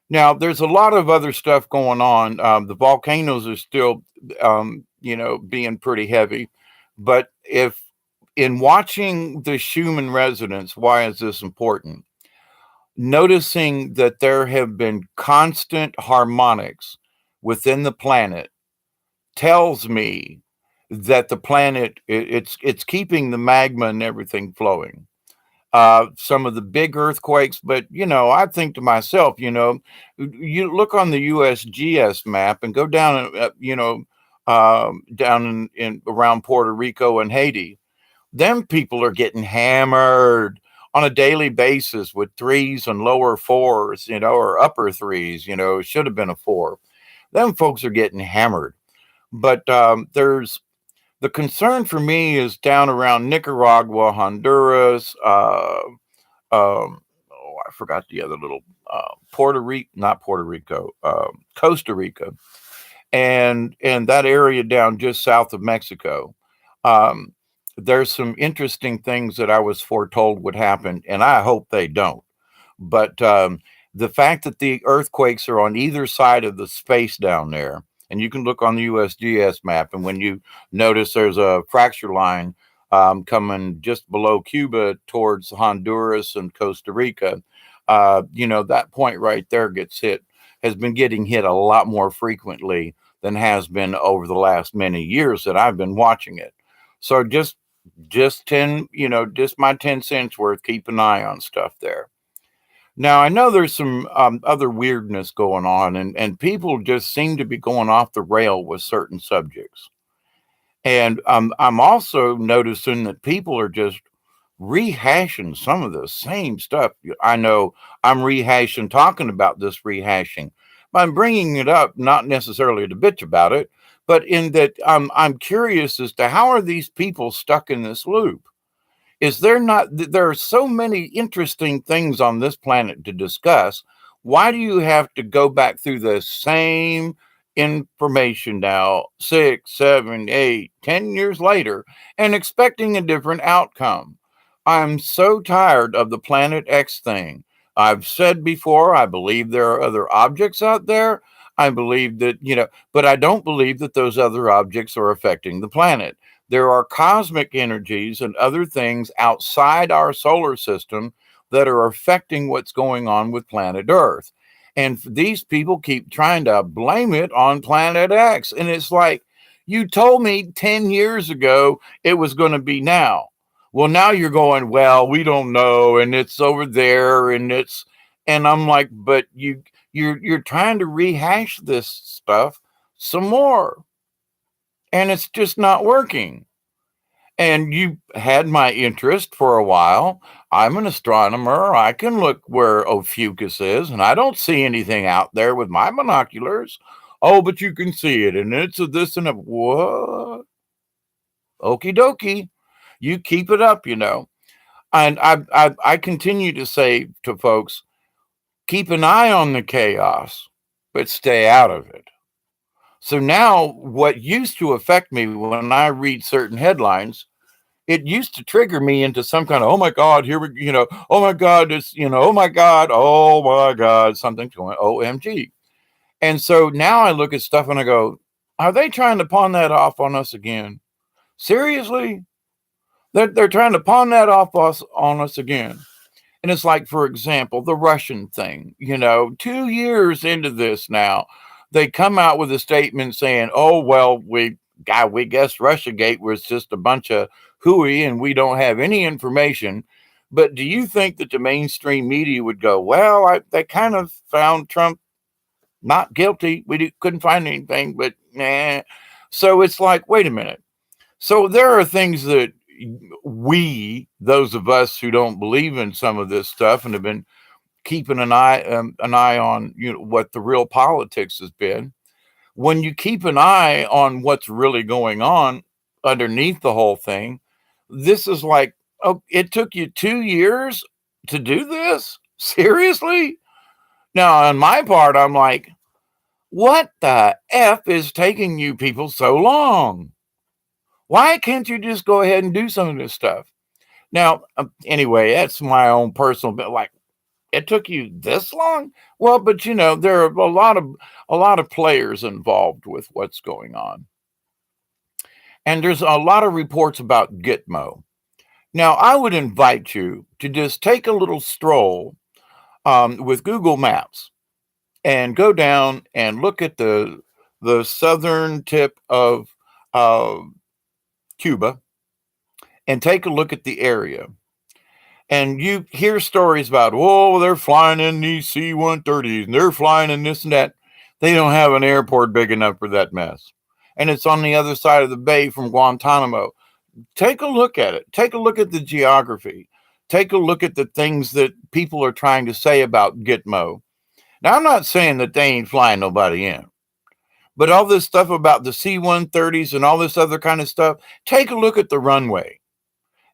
Now, there's a lot of other stuff going on. The volcanoes are still, being pretty heavy. But if in watching the Schumann resonance, why is this important? Noticing that there have been constant harmonics within the planet tells me that the planet it's keeping the magma and everything flowing. Some of the big earthquakes, but I think to myself, you look on the USGS map and go down, down in around Puerto Rico and Haiti. Them people are getting hammered on a daily basis with threes and lower fours, or upper threes, should have been a four. Them folks are getting hammered. But there's the concern for me is down around Nicaragua, Honduras, I forgot the other little Puerto Rico, not Puerto Rico, Costa Rica, and that area down just south of Mexico. Um, there's some interesting things that I was foretold would happen, and I hope they don't. But the fact that the earthquakes are on either side of the space down there, and you can look on the USGS map, and when you notice there's a fracture line coming just below Cuba towards Honduras and Costa Rica, that point right there has been getting hit a lot more frequently than has been over the last many years that I've been watching it. So just my 10 cents worth. Keep an eye on stuff there. Now, I know there's some other weirdness going on, and people just seem to be going off the rail with certain subjects. And I'm also noticing that people are just rehashing some of the same stuff. I know I'm rehashing, talking about this rehashing, but I'm bringing it up not necessarily to bitch about it, but in that I'm curious as to how are these people stuck in this loop? Is there not there are so many interesting things on this planet to discuss? Why do you have to go back through the same information now 6 7 8 10 years later and expecting a different outcome? I'm so tired of the Planet X thing. I've said before, I believe there are other objects out there. I believe that, but I don't believe that those other objects are affecting the planet. There are cosmic energies and other things outside our solar system that are affecting what's going on with planet Earth. And these people keep trying to blame it on Planet X. And it's like, you told me 10 years ago it was going to be now. Well, now you're going, well, we don't know, and it's over there, and I'm like, but you're trying to rehash this stuff some more, and it's just not working. And you had my interest for a while. I'm an astronomer. I can look where Ophiuchus is, and I don't see anything out there with my binoculars. Oh, but you can see it, and it's a this and a what? Okie dokie. You keep it up, And I continue to say to folks, keep an eye on the chaos, but stay out of it. So now, what used to affect me when I read certain headlines, it used to trigger me into some kind of, oh my God, here we, oh my God, it's, oh my God, something's going, OMG. And so now I look at stuff and I go, are they trying to pawn that off on us again? Seriously? They're trying to pawn that off on us again. And it's like, for example, the Russian thing, 2 years into this now, they come out with a statement saying, oh, well, we guess Russiagate was just a bunch of hooey and we don't have any information. But do you think that the mainstream media would go, well, they kind of found Trump not guilty. Couldn't find anything, but nah. So it's like, wait a minute. So there are things that those of us who don't believe in some of this stuff and have been keeping an eye on, what the real politics has been. When you keep an eye on what's really going on underneath the whole thing, this is like, oh, it took you 2 years to do this? Seriously? Now, on my part, I'm like, what the F is taking you people so long? Why can't you just go ahead and do some of this stuff? Now, anyway, that's my own personal bit. Like, it took you this long? Well, but there are a lot of players involved with what's going on. And there's a lot of reports about Gitmo. Now, I would invite you to just take a little stroll with Google Maps and go down and look at the southern tip of uh, Cuba and take a look at the area. And you hear stories about, oh, they're flying in these C-130s and they're flying in this and that. They don't have an airport big enough for that mess. And it's on the other side of the bay from Guantanamo. Take a look at it. Take a look at the geography. Take a look at the things that people are trying to say about Gitmo. Now, I'm not saying that they ain't flying nobody in, but all this stuff about the C-130s and all this other kind of stuff, take a look at the runway.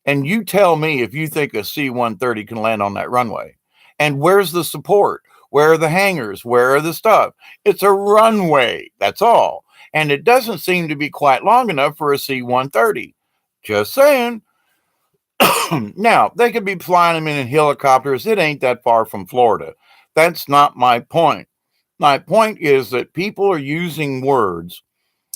And you tell me if you think a C-130 can land on that runway. And where's the support? Where are the hangars? Where are the stuff? It's a runway. That's all. And it doesn't seem to be quite long enough for a C-130. Just saying. Now, they could be flying them in helicopters. It ain't that far from Florida. That's not my point. My point is that people are using words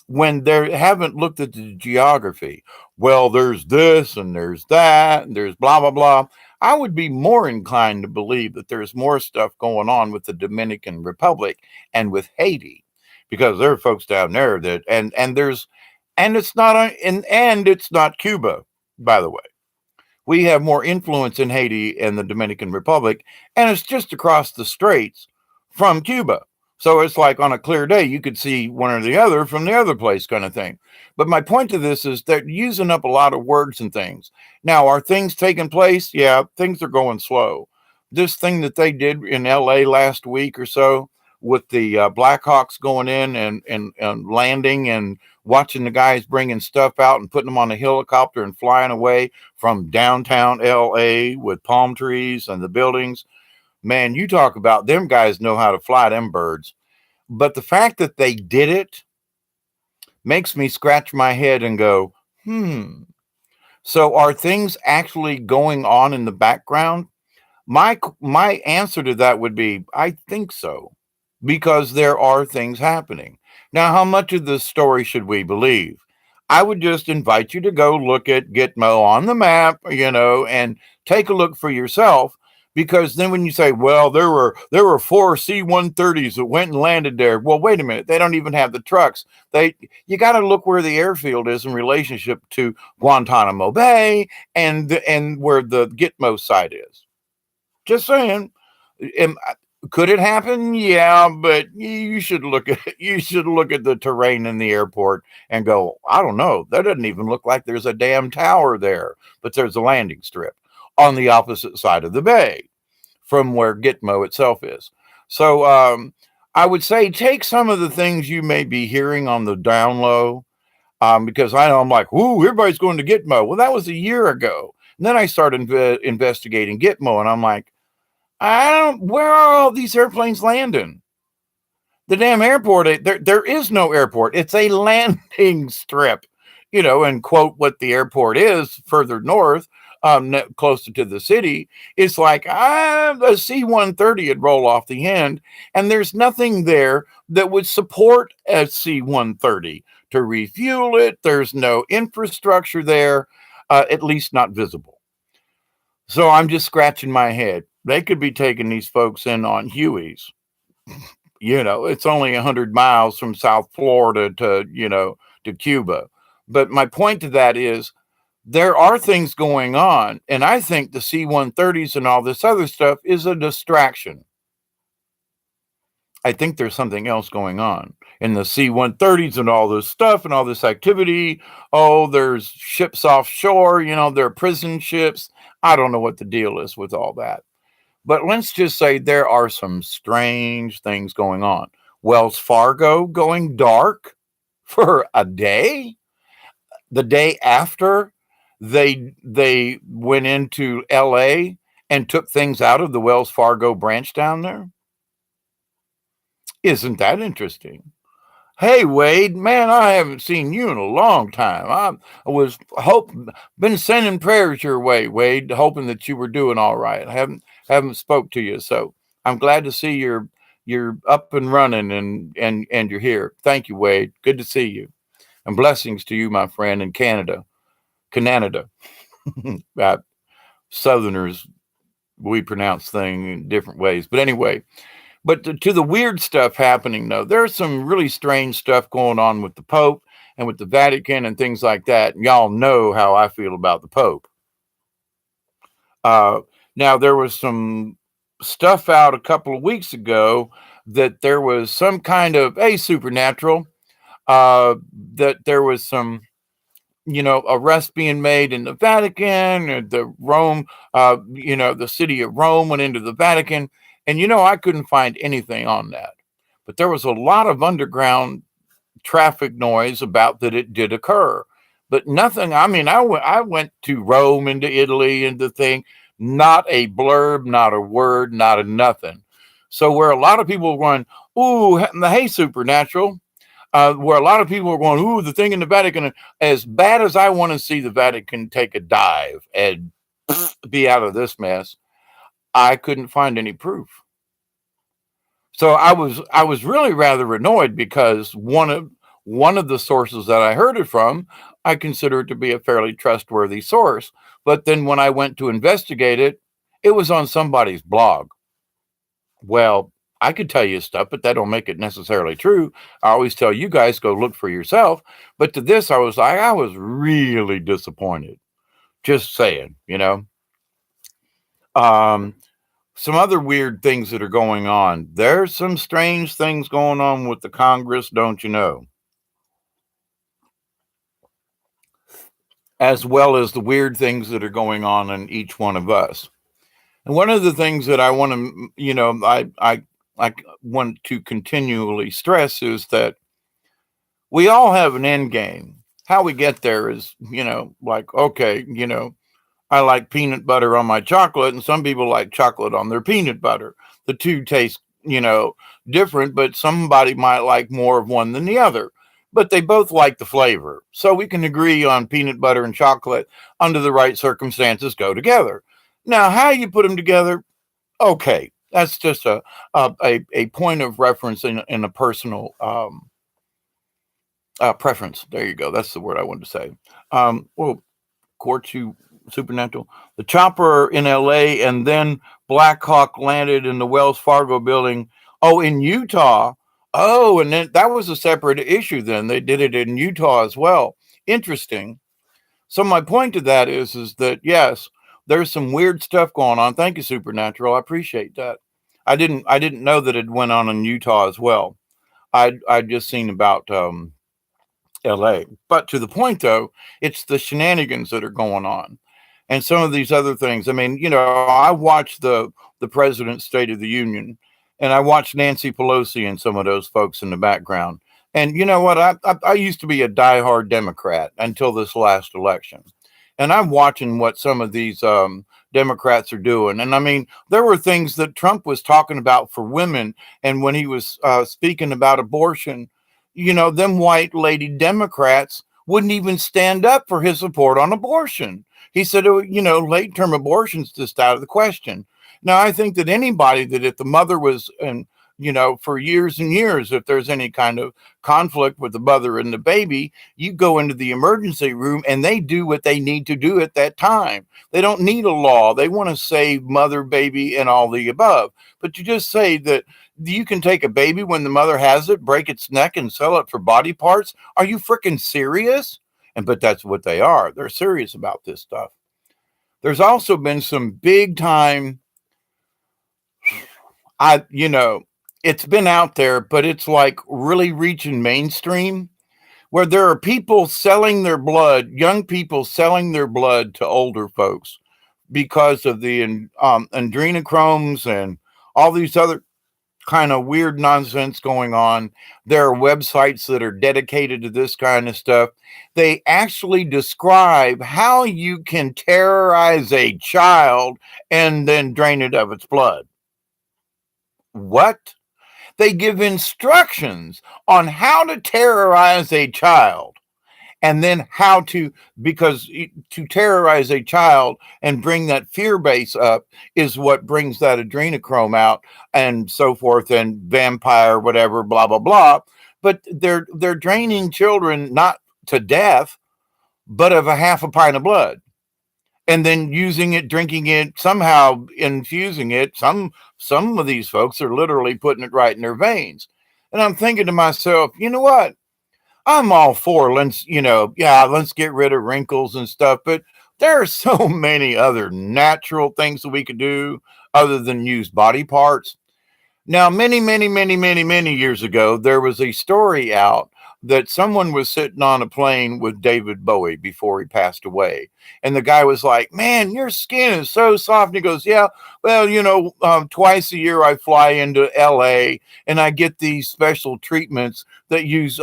when they haven't looked at the geography. Well, there's this and there's that and there's blah, blah, blah. I would be more inclined to believe that there's more stuff going on with the Dominican Republic and with Haiti, because there are folks down there that it's not Cuba, by the way. We have more influence in Haiti and the Dominican Republic, and it's just across the straits from Cuba. So it's like on a clear day, you could see one or the other from the other place, kind of thing. But my point to this is they're using up a lot of words and things. Now, are things taking place? Yeah, things are going slow. This thing that they did in LA last week or so with the Blackhawks going in and landing and watching the guys bringing stuff out and putting them on a helicopter and flying away from downtown LA with palm trees and the buildings. Man, you talk about them guys know how to fly them birds. But the fact that they did it makes me scratch my head and go, So are things actually going on in the background? My answer to that would be, I think so, because there are things happening. Now, how much of this story should we believe? I would just invite you to go look at Gitmo on the map, and take a look for yourself. Because then when you say, well, there were 4 C-130s that went and landed there. Well, wait a minute. They don't even have the trucks. You got to look where the airfield is in relationship to Guantanamo Bay and where the Gitmo site is. Just saying. Could it happen? Yeah, but you should look at the terrain in the airport and go, I don't know. That doesn't even look like there's a damn tower there, but there's a landing strip on the opposite side of the bay from where Gitmo itself is. So I would say take some of the things you may be hearing on the down low, because I know I'm like, ooh, everybody's going to Gitmo. Well, that was a year ago. And then I started investigating Gitmo, and I'm like, where are all these airplanes landing? The damn airport, there is no airport. It's a landing strip, and quote what the airport is further north, closer to the city. It's like a C-130 would roll off the end, and there's nothing there that would support a C-130 to refuel it. There's no infrastructure there, at least not visible. So I'm just scratching my head. They could be taking these folks in on Hueys. It's only 100 miles from South Florida to Cuba. But my point to that is there are things going on, and I think the C-130s and all this other stuff is a distraction. I think there's something else going on. In the C-130s and all this stuff and all this activity, oh, there's ships offshore, they're prison ships. I don't know what the deal is with all that. But let's just say there are some strange things going on. Wells Fargo going dark for a day? The day after they went into LA and took things out of the Wells Fargo branch down there? Isn't that interesting? Hey Wade, man, I haven't seen you in a long time. I was been sending prayers your way, Wade, hoping that you were doing all right. I haven't spoke to you, so I'm glad to see you're up and running and you're here. Thank you, Wade. Good to see you, and blessings to you, my friend, in Canada. Southerners, we pronounce things in different ways, but anyway. But to the weird stuff happening, though, there's some really strange stuff going on with the Pope and with the Vatican and things like that. And y'all know how I feel about the Pope. Uh, Now, there was some stuff out a couple of weeks ago that there was some kind of supernatural, that there was some arrests being made in the Vatican, or the Rome, the city of Rome went into the Vatican. And, I couldn't find anything on that. But there was a lot of underground traffic noise about that it did occur. But nothing, I went to Rome, into Italy, and the thing, not a blurb, not a word, not a nothing. So where a lot of people were going, ooh, hey, supernatural, where a lot of people are going, ooh, the thing in the Vatican, as bad as I want to see the Vatican take a dive and be out of this mess, I couldn't find any proof. So I was really rather annoyed, because one of the sources that I heard it from, I consider it to be a fairly trustworthy source. But then when I went to investigate it, it was on somebody's blog. Well, I could tell you stuff, but that don't make it necessarily true. I always tell you guys, go look for yourself. But to this, I was really disappointed. Just saying, Some other weird things that are going on. There's some strange things going on with the Congress, don't you know? As well as the weird things that are going on in each one of us. And one of the things that I want to, I want to continually stress is that we all have an end game. How we get there is, like, okay, I like peanut butter on my chocolate, and some people like chocolate on their peanut butter. The two taste, different, but somebody might like more of one than the other. But they both like the flavor. So we can agree on peanut butter and chocolate under the right circumstances go together. Now, how you put them together, okay, that's just a point of reference in a personal preference. There you go. That's the word I wanted to say. Well, court you supernatural. The chopper in LA, and then Black Hawk landed in the Wells Fargo building. Oh, in Utah. Oh, and then that was a separate issue then. They did it in Utah as well. Interesting. So my point to that is that yes, there's some weird stuff going on. Thank you, Supernatural. I appreciate that. I didn't know that it went on in Utah as well. I'd just seen about LA. But to the point though, it's the shenanigans that are going on. And some of these other things. I mean, I watched the President's State of the Union, and I watched Nancy Pelosi and some of those folks in the background. And you know what? I used to be a diehard Democrat until this last election, and I'm watching what some of these Democrats are doing. And I mean, there were things that Trump was talking about for women, and when he was speaking about abortion, them white lady Democrats wouldn't even stand up for his support on abortion. He said, oh, late term abortion's just out of the question. Now, I think that anybody that if the mother was, and for years and years, if there's any kind of conflict with the mother and the baby, you go into the emergency room and they do what they need to do at that time. They don't need a law. They want to save mother, baby, and all the above. But you just say that you can take a baby when the mother has it, break its neck, and sell it for body parts. Are you freaking serious? but that's what they are. They're serious about this stuff. There's also been some big time, it's been out there, but it's like really reaching mainstream where there are people selling their blood, young people selling their blood to older folks because of the adrenochromes and all these other kind of weird nonsense going on. There are websites that are dedicated to this kind of stuff. They actually describe how you can terrorize a child and then drain it of its blood. What? They give instructions on how to terrorize a child and then how to, because to terrorize a child and bring that fear base up is what brings that adrenochrome out and so forth, and vampire, whatever, blah blah blah. But they're draining children not to death, but of a half a pint of blood, and then using it, drinking it, somehow infusing it. Some of these folks are literally putting it right in their veins. And I'm thinking to myself, you know what? I'm all for let's get rid of wrinkles and stuff, but there are so many other natural things that we could do other than use body parts. Now, many years ago, there was a story out that someone was sitting on a plane with David Bowie before he passed away. And the guy was like, "Man, your skin is so soft." And he goes, "Yeah, well, twice a year I fly into LA and I get these special treatments that use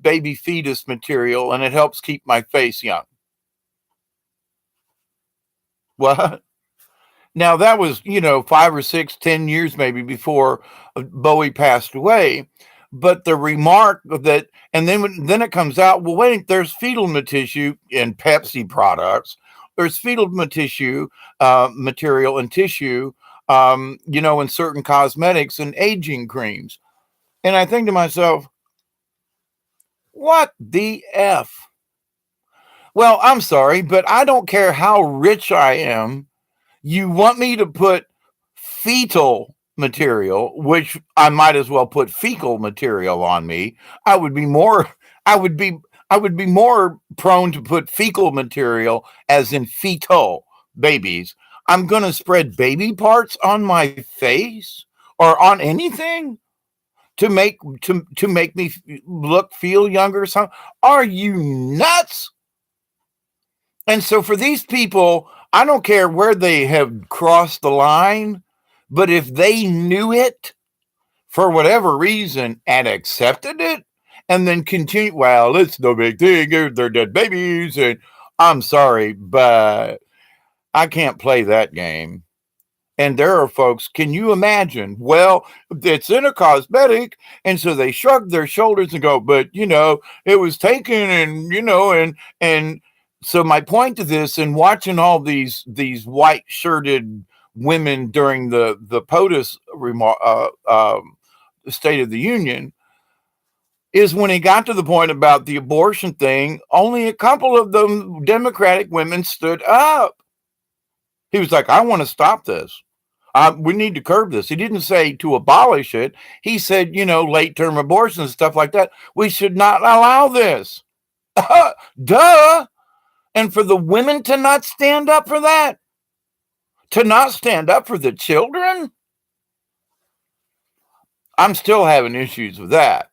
baby fetus material and it helps keep my face young." What? Now that was, 5 or 6, 10 years maybe before Bowie passed away. But the remark that, and then it comes out, well, wait, there's fetal tissue in Pepsi products. There's fetal tissue material and tissue, in certain cosmetics and aging creams. And I think to myself, what the F? Well, I'm sorry, but I don't care how rich I am. You want me to put fetal material, which I might as well put fecal material on me. I would be more I would be I would be more prone to put fecal material as in fetal babies. I'm going to spread baby parts on my face or on anything to make me feel younger. So are you nuts? And so for these people, I don't care where they have crossed the line, but if they knew it for whatever reason and accepted it and then continue, well, it's no big thing. They're dead babies. And I'm sorry, but I can't play that game. And there are folks, can you imagine? Well, it's in a cosmetic. And so they shrug their shoulders and go, but it was taken and so my point to this, and watching all these white shirted women during the POTUS State of the Union, is when he got to the point about the abortion thing, only a couple of them Democratic women stood up. He was like, I want to stop this. We need to curb this. He didn't say to abolish it. He said, late term abortion and stuff like that. We should not allow this. Duh. And for the women to not stand up for that, to not stand up for the children, I'm still having issues with that.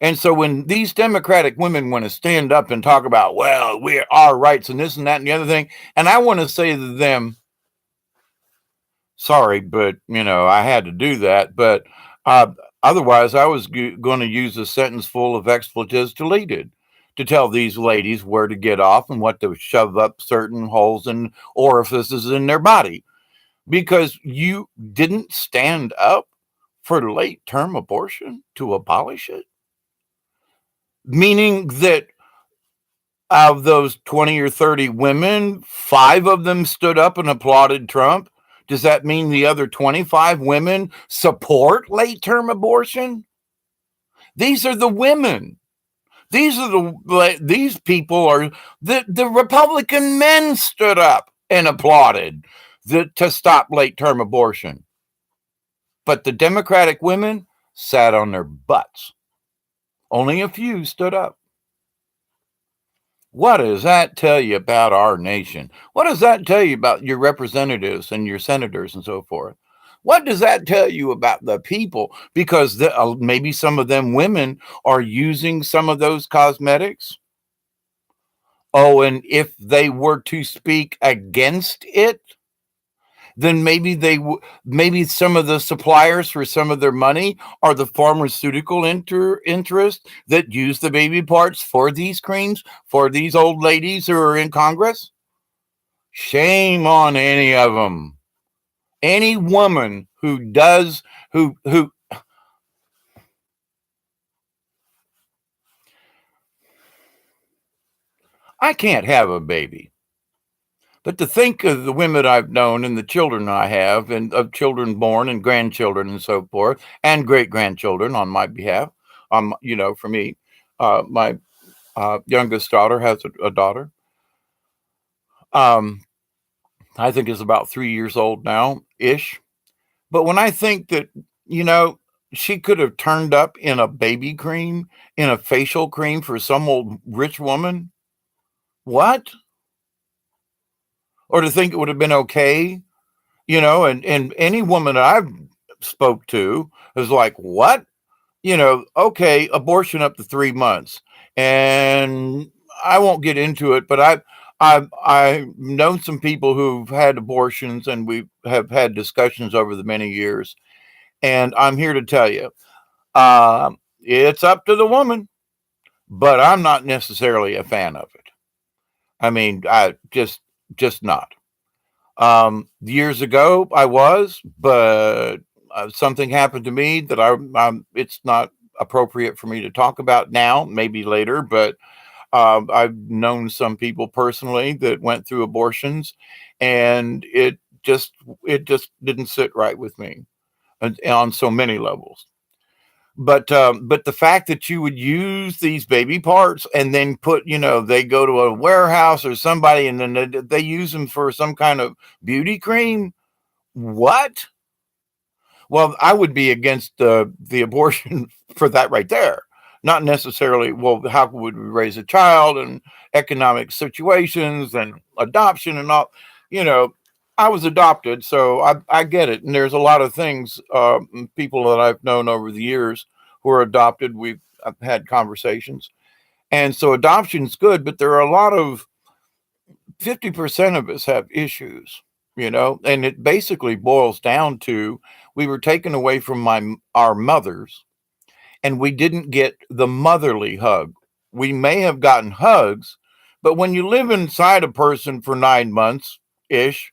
And so when these Democratic women want to stand up and talk about, well, we're our rights and this and that and the other thing, and I want to say to them, sorry, but I had to do that. But otherwise, I was going to use a sentence full of expletives deleted to tell these ladies where to get off and what to shove up certain holes and orifices in their body, because you didn't stand up for late term abortion to abolish it. Meaning that of those 20 or 30 women, 5 of them stood up and applauded Trump. Does that mean the other 25 women support late term abortion? These are the women. These people are the Republican men stood up and applauded to stop late term abortion. But the Democratic women sat on their butts. Only a few stood up. What does that tell you about our nation? What does that tell you about your representatives and your senators and so forth? What does that tell you about the people? Because maybe some of them women are using some of those cosmetics. Oh, and if they were to speak against it, then maybe some of the suppliers for some of their money are the pharmaceutical interest that use the baby parts for these creams for these old ladies who are in Congress. Shame on any of them. Any woman who does who I can't have a baby. But to think of the women I've known and the children I have, and of children born and grandchildren and so forth, and great grandchildren on my behalf, for me, my youngest daughter has a daughter. Um, I think is about 3 years old now, ish. But when I think that, you know, she could have turned up in a baby cream, in a facial cream for some old rich woman, what? Or to think it would have been okay, and any woman that I've spoke to is like, what? Okay, abortion up to 3 months. And I won't get into it, but I've known some people who've had abortions, and we have had discussions over the many years. And I'm here to tell you, it's up to the woman, but I'm not necessarily a fan of it. I mean, I just not. Years ago, I was, but something happened to me that it's not appropriate for me to talk about now, maybe later, but I've known some people personally that went through abortions, and it just didn't sit right with me on so many levels. But the fact that you would use these baby parts and then they go to a warehouse or somebody, and then they use them for some kind of beauty cream. What? Well, I would be against the abortion for that right there. Not necessarily, well, how would we raise a child and economic situations and adoption and all, you know, I was adopted, so I get it. And there's a lot of things, people that I've known over the years who are adopted. I've had conversations. And so adoption's good, but there are a lot of 50% of us have issues, and it basically boils down to we were taken away from our mothers, and we didn't get the motherly hug. We may have gotten hugs, but when you live inside a person for 9 months ish,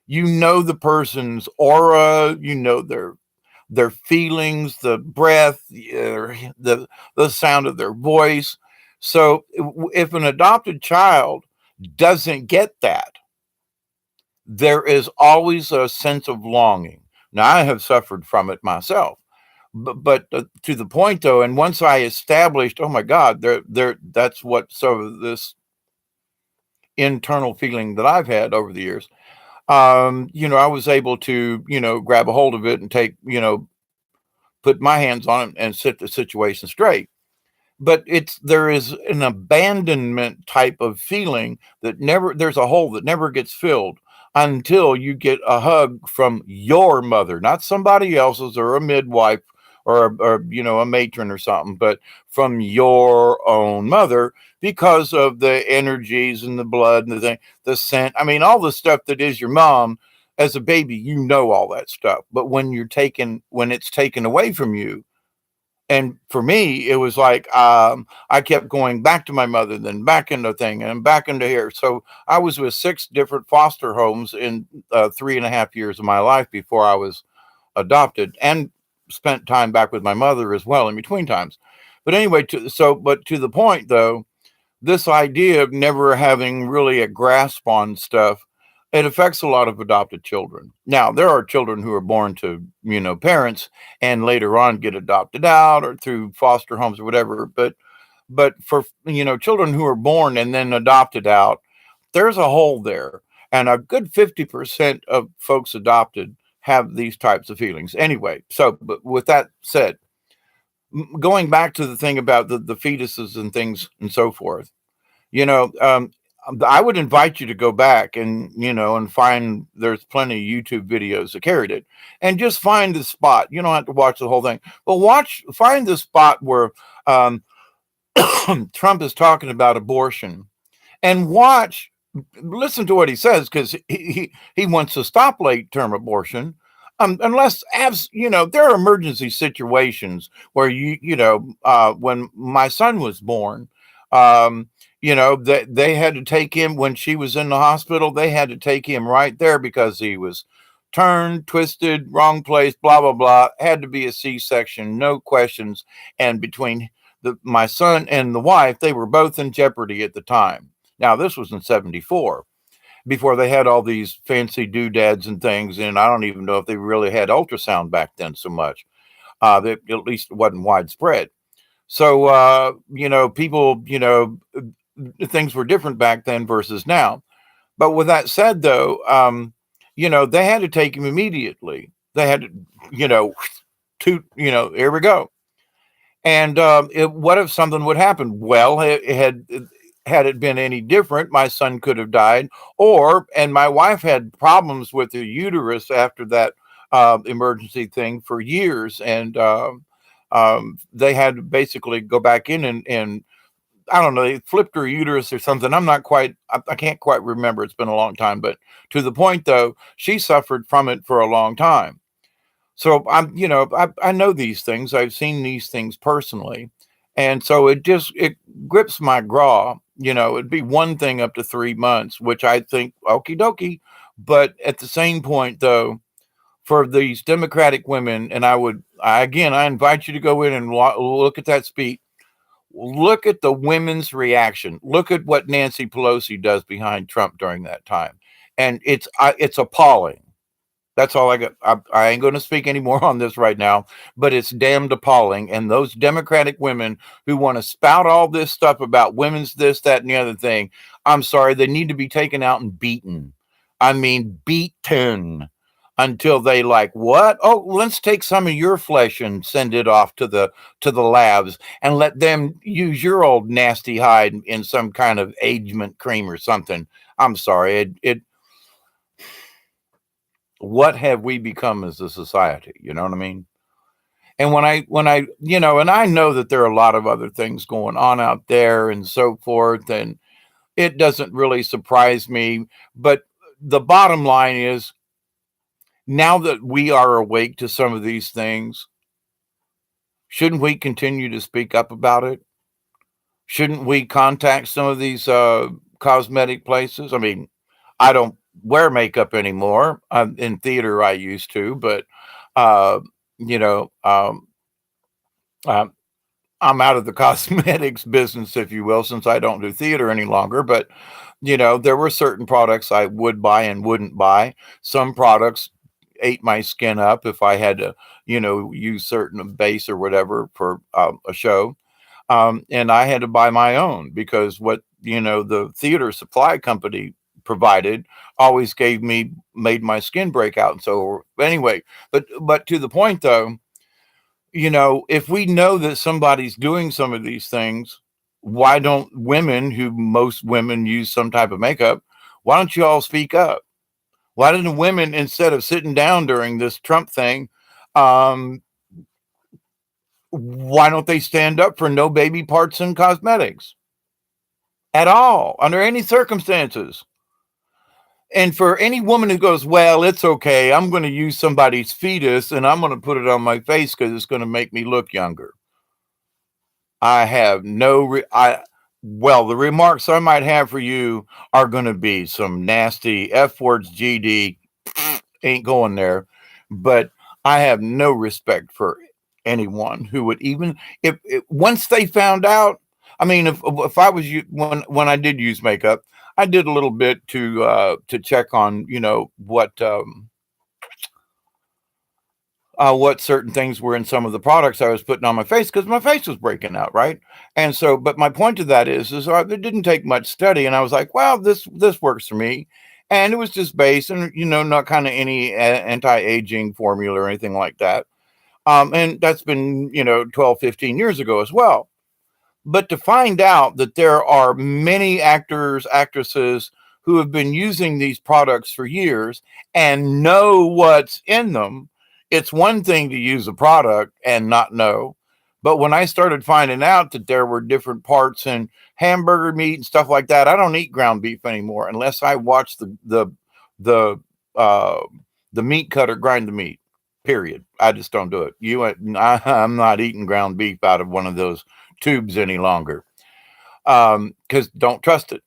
you know the person's aura, you know their feelings, the breath, the sound of their voice. So if an adopted child doesn't get that, there is always a sense of longing. Now, I have suffered from it myself, but to the point though, and once I established, oh my God, that's what some of this internal feeling that I've had over the years. I was able to, grab a hold of it and put my hands on it and set the situation straight. But there is an abandonment type of feeling that never there's a hole that never gets filled until you get a hug from your mother, not somebody else's or a midwife or a matron or something, but from your own mother, because of the energies and the blood and the thing, the scent. I mean, all the stuff that is your mom. As a baby, you know all that stuff, but when it's taken away from you, and for me, it was like, I kept going back to my mother, then back into thing, and back into here. So I was with 6 different foster homes in 3.5 years of my life before I was adopted, and spent time back with my mother as well in between times. But anyway, but to the point though, this idea of never having really a grasp on stuff, it affects a lot of adopted children. Now, there are children who are born to, parents and later on get adopted out or through foster homes or whatever. But for, children who are born and then adopted out, there's a hole there. And a good 50% of folks adopted have these types of feelings. Anyway, so, but with that said, going back to the thing about the fetuses and things and so forth, You know, I would invite you to go back and, and find, there's plenty of YouTube videos that carried it, and just find the spot. You don't have to watch the whole thing, but find the spot where um, Trump is talking about abortion, and listen to what he says, because he wants to stop late term abortion. Unless, there are emergency situations where when my son was born, um, they had to take him when she was in the hospital. They had to take him right there because he was turned, twisted, wrong place, blah blah blah. Had to be a C-section, no questions. And between my son and the wife, they were both in jeopardy at the time. Now, this was in 74, before they had all these fancy doodads and things. And I don't even know if they really had ultrasound back then so much. At least it wasn't widespread. So, people, things were different back then versus now. But with that said, though, they had to take him immediately. They had to, here we go. And what if something would happen? Well, had it been any different, my son could have died. And my wife had problems with her uterus after that emergency thing for years, and they had to basically go back in and I don't know, they flipped her uterus or something. I can't quite remember. It's been a long time, but to the point though, she suffered from it for a long time. So I know these things. I've seen these things personally. And so it grips my graw. It'd be one thing up to 3 months, which I think, okie dokie. But at the same point, though, for these Democratic women, and I invite you to go in and look at that speech. Look at the women's reaction. Look at what Nancy Pelosi does behind Trump during that time. And it's appalling. That's all I got. I ain't going to speak anymore on this right now, but it's damned appalling. And those Democratic women who want to spout all this stuff about women's this, that, and the other thing, I'm sorry, they need to be taken out and beaten. I mean, beaten until they like, what? Oh, let's take some of your flesh and send it off to the labs and let them use your old nasty hide in some kind of agement cream or something. I'm sorry, what have we become as a society? You know what I mean? And and I know that there are a lot of other things going on out there and so forth, and it doesn't really surprise me. But the bottom line is, now that we are awake to some of these things, shouldn't we continue to speak up about it? Shouldn't we contact some of these cosmetic places? I mean, I don't wear makeup anymore. In theater, I used to, but uh, you know, um, I'm out of the cosmetics business, if you will, since I don't do theater any longer. But there were certain products I would buy and wouldn't buy. Some products ate my skin up if I had to, use certain base or whatever for a show. And I had to buy my own because what the theater supply company provided always made my skin break out. And so anyway, but to the point though, if we know that somebody's doing some of these things, why don't most women use some type of makeup? Why don't you all speak up? Why didn't women, instead of sitting down during this Trump thing, um, why don't they stand up for no baby parts in cosmetics at all, under any circumstances? And for any woman who goes, well, it's okay, I'm going to use somebody's fetus and I'm going to put it on my face because it's going to make me look younger. I have well, the remarks I might have for you are going to be some nasty F words, GD, ain't going there. But I have no respect for anyone who would even, if once they found out. I mean, if I was you, when I did use makeup, I did a little bit to check on, what certain things were in some of the products I was putting on my face, because my face was breaking out, right? And so, but my point to that is it didn't take much study, and I was like, well, this works for me, and it was just based, and not kind of any anti-aging formula or anything like that. And that's been 12, 15 years ago as well. But to find out that there are many actors, actresses who have been using these products for years and know what's in them, it's one thing to use a product and not know. But when I started finding out that there were different parts in hamburger meat and stuff like that, I don't eat ground beef anymore unless I watch the uh, the meat cutter grind the meat. Period. I just don't do it. I'm not eating ground beef out of one of those tubes any longer because don't trust it.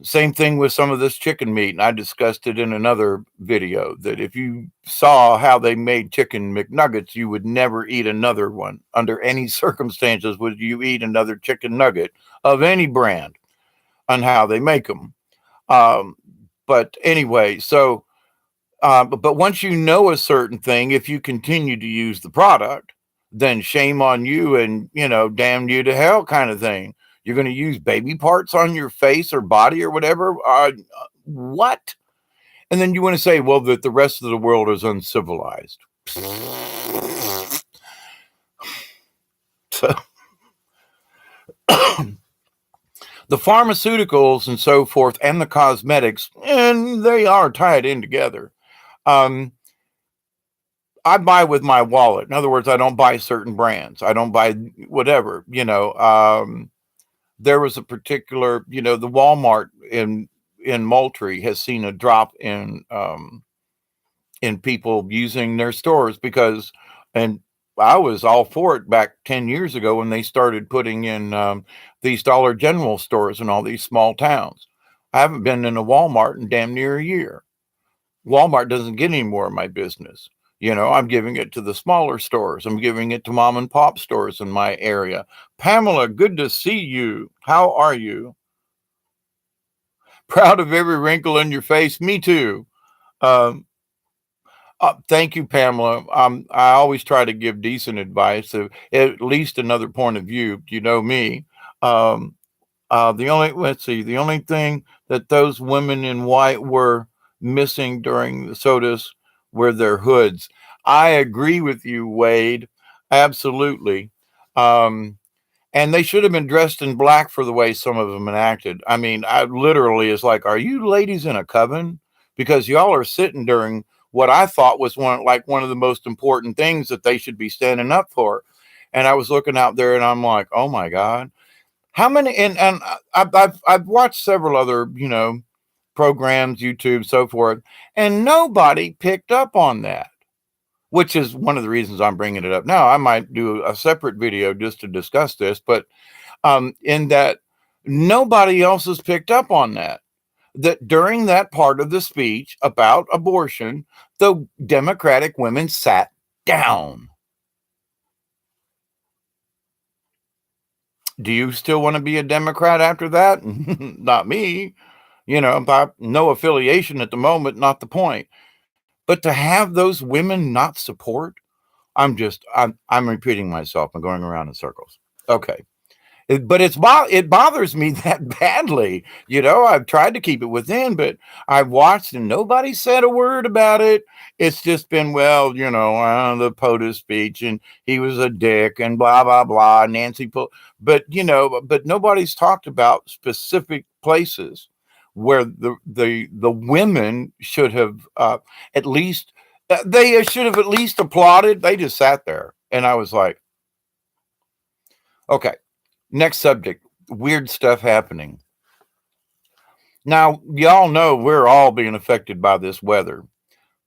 Same thing with some of this chicken meat, and I discussed it in another video that if you saw how they made chicken McNuggets, you would never eat another one. Under any circumstances would you eat another chicken nugget of any brand on how they make them. Um, but anyway, so but once you know a certain thing, if you continue to use the product, then shame on you and, damn you to hell kind of thing. You're going to use baby parts on your face or body or whatever. What? And then you want to say, well, that the rest of the world is uncivilized. So the pharmaceuticals and so forth and the cosmetics, and they are tied in together. Um, I buy with my wallet. In other words, I don't buy certain brands. I don't buy whatever, there was a particular, the Walmart in Moultrie has seen a drop in people using their stores because, and I was all for it back 10 years ago when they started putting in these Dollar General stores in all these small towns. I haven't been in a Walmart in damn near a year. Walmart doesn't get any more of my business. I'm giving it to the smaller stores. I'm giving it to mom and pop stores in my area. Pamela, good to see you. How are you? Proud of every wrinkle in your face. Me too. Um, thank you, Pamela. I always try to give decent advice, so at least another point of view. You know me. Um, the only thing that those women in white were missing during the sodas were their hoods. I agree with you, Wade. Absolutely. Um, and they should have been dressed in black for the way some of them enacted. I mean, I literally is like, are you ladies in a coven? Because y'all are sitting during what I thought was one of the most important things that they should be standing up for. And I was looking out there and I'm like, oh my God. How many and I've watched several other, programs, YouTube, so forth, and nobody picked up on that, which is one of the reasons I'm bringing it up now. I might do a separate video just to discuss this, but in that nobody else has picked up on that. That during that part of the speech about abortion, the Democratic women sat down. Do you still want to be a Democrat after that? Not me. No affiliation at the moment, not the point. But to have those women not support, I'm repeating myself and going around in circles. Okay. But it bothers me that badly. I've tried to keep it within, but I've watched and nobody said a word about it. It's just been, well, the POTUS speech and he was a dick and blah, blah, blah, but nobody's talked about specific places where the women should have at least, they should have at least applauded. They just sat there. And I was like, okay. Next subject, weird stuff happening. Now, y'all know we're all being affected by this weather.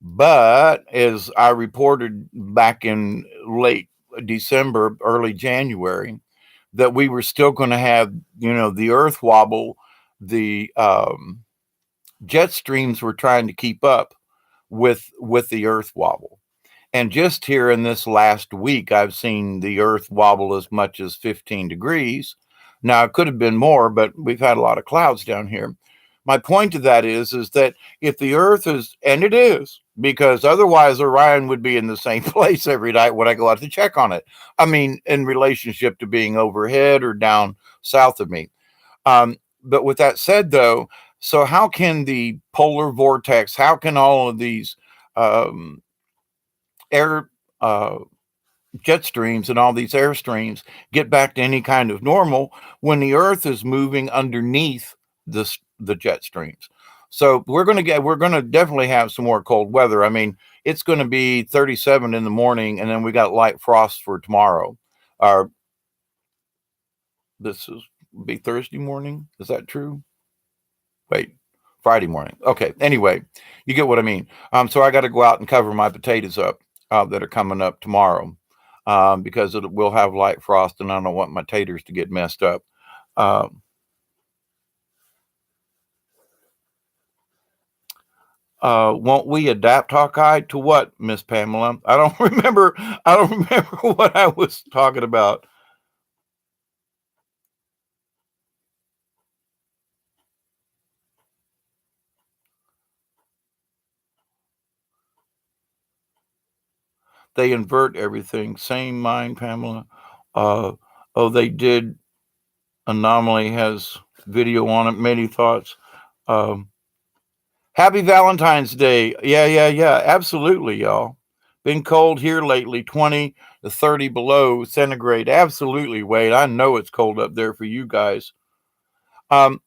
But as I reported back in late December, early January, that we were still going to have, the earth wobble. The jet streams were trying to keep up with the earth wobble. And just here in this last week, I've seen the earth wobble as much as 15 degrees. Now, it could have been more, but we've had a lot of clouds down here. My point to that is that if the earth is, and it is, because otherwise Orion would be in the same place every night when I go out to check on it. I mean, in relationship to being overhead or down south of me. But with that said, though, so how can the polar vortex, how can all of these air jet streams and all these air streams get back to any kind of normal when the Earth is moving underneath the jet streams. So we're going to definitely have some more cold weather. I mean, it's going to be 37 in the morning, and then we got light frost for tomorrow. Our This is be Thursday morning. Is that true? Wait, Friday morning. Okay. Anyway, you get what I mean. So I got to go out and cover my potatoes up that are coming up tomorrow, because it will have light frost, and I don't want my taters to get messed up. Um, won't we adapt, Hawkeye, to what, Miss Pamela? I don't remember. I don't remember what I was talking about. They invert everything. Same mind, Pamela. Uh, oh, they did. Anomaly has video on it. Many thoughts. Um, Happy Valentine's Day. Yeah, yeah, yeah. Absolutely, y'all. Been cold here lately, 20 to 30 below centigrade. Absolutely, Wade. I know it's cold up there for you guys. Um,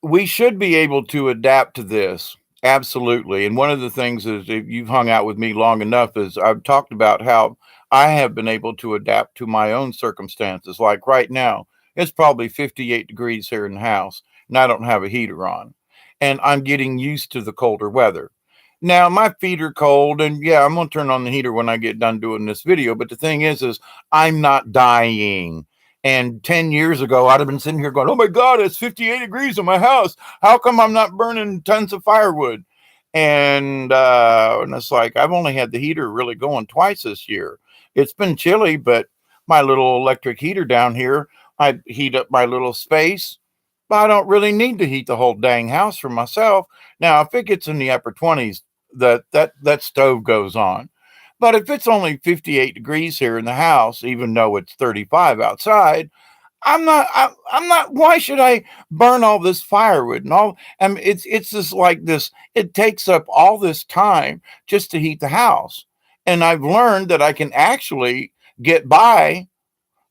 we should be able to adapt to this. Absolutely. And one of the things is, if you've hung out with me long enough, is I've talked about how I have been able to adapt to my own circumstances. Like right now, it's probably 58 degrees here in the house, and I don't have a heater on. And I'm getting used to the colder weather. Now, my feet are cold, and yeah, I'm going to turn on the heater when I get done doing this video. But the thing is I'm not dying. And 10 years ago, I'd have been sitting here going, oh my God, it's 58 degrees in my house. How come I'm not burning tons of firewood? And it's like, I've only had the heater really going twice this year. It's been chilly, but my little electric heater down here, I heat up my little space. But I don't really need to heat the whole dang house for myself. Now, if it gets in the upper 20s, that stove goes on. But if it's only 58 degrees here in the house, even though it's 35 outside, I'm not. Why should I burn all this firewood and all? I mean, it's just like this. It takes up all this time just to heat the house, and I've learned that I can actually get by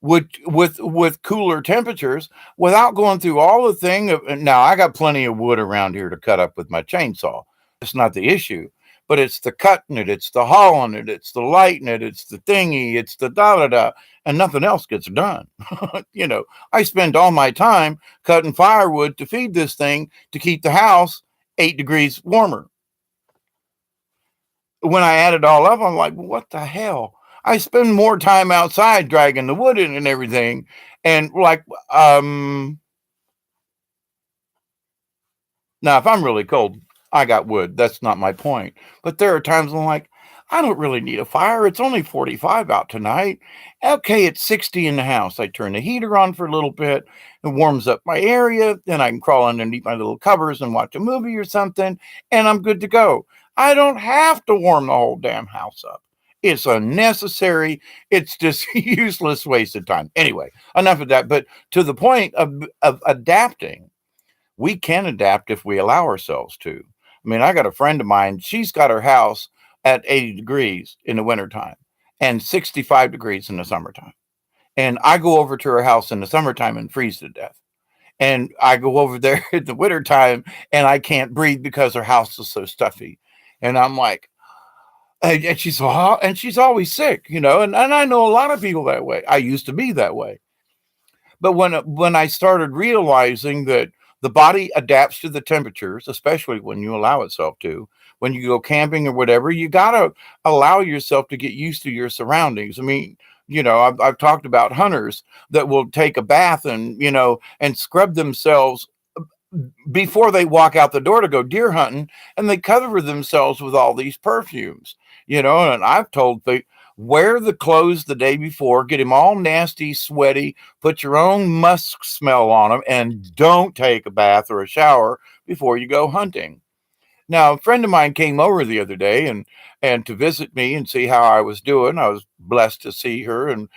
with cooler temperatures without going through all the thing of. Now I got plenty of wood around here to cut up with my chainsaw. It's not the issue, but it's the cutting it, it's the hauling it, it's the lighting it, it's the thingy, it's the da da da, and nothing else gets done. I spend all my time cutting firewood to feed this thing to keep the house 8 degrees warmer. When I add it all up, I'm like, what the hell? I spend more time outside dragging the wood in and everything. And like, now if I'm really cold, I got wood. That's not my point. But there are times I'm like, I don't really need a fire. It's only 45 out tonight. Okay, it's 60 in the house. I turn the heater on for a little bit. It warms up my area. Then I can crawl underneath my little covers and watch a movie or something, and I'm good to go. I don't have to warm the whole damn house up. It's unnecessary. It's just useless waste of time. Anyway, enough of that. But to the point of adapting, we can adapt if we allow ourselves to. I mean, I got a friend of mine, she's got her house at 80 degrees in the wintertime and 65 degrees in the summertime. And I go over to her house in the summertime and freeze to death. And I go over there in the wintertime and I can't breathe because her house is so stuffy. And I'm like, and she's and she's always sick, and I know a lot of people that way. I used to be that way. But when I started realizing that the body adapts to the temperatures, especially when you allow itself to, when you go camping or whatever, you got to allow yourself to get used to your surroundings. I mean, I've talked about hunters that will take a bath and scrub themselves before they walk out the door to go deer hunting, and they cover themselves with all these perfumes, and I've told people, wear the clothes the day before, get them all nasty, sweaty, put your own musk smell on them, and don't take a bath or a shower before you go hunting. Now, a friend of mine came over the other day and to visit me and see how I was doing. I was blessed to see her and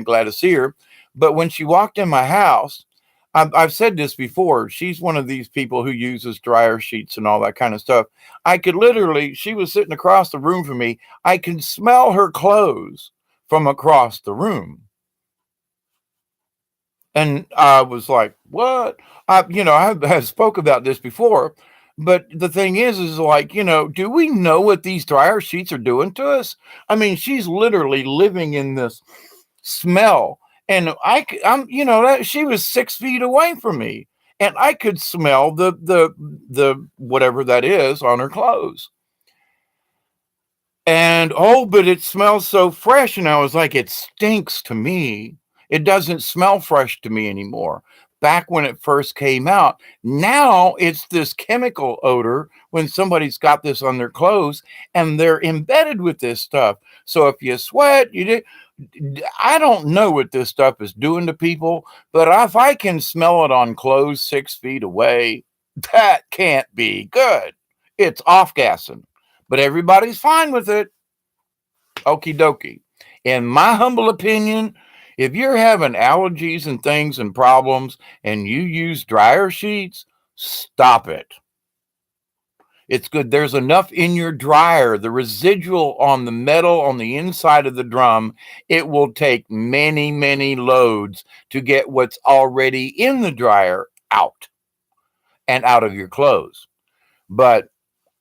glad to see her. But when she walked in my house, I've said this before. She's one of these people who uses dryer sheets and all that kind of stuff. I could literally, she was sitting across the room from me. I can smell her clothes from across the room. And I was like, what? I have spoke about this before, but the thing is like, do we know what these dryer sheets are doing to us? I mean, she's literally living in this smell. And that she was 6 feet away from me, and I could smell the whatever that is on her clothes. And oh, but it smells so fresh. And I was like, it stinks to me. It doesn't smell fresh to me anymore. Back when it first came out, now it's this chemical odor when somebody's got this on their clothes and they're embedded with this stuff. So if you sweat, I don't know what this stuff is doing to people, but if I can smell it on clothes 6 feet away, that can't be good. It's off gassing, but everybody's fine with it. Okie dokie. In my humble opinion, if you're having allergies and things and problems and you use dryer sheets, stop it. It's good. There's enough in your dryer, the residual on the metal on the inside of the drum, it will take many, many loads to get what's already in the dryer out and out of your clothes. But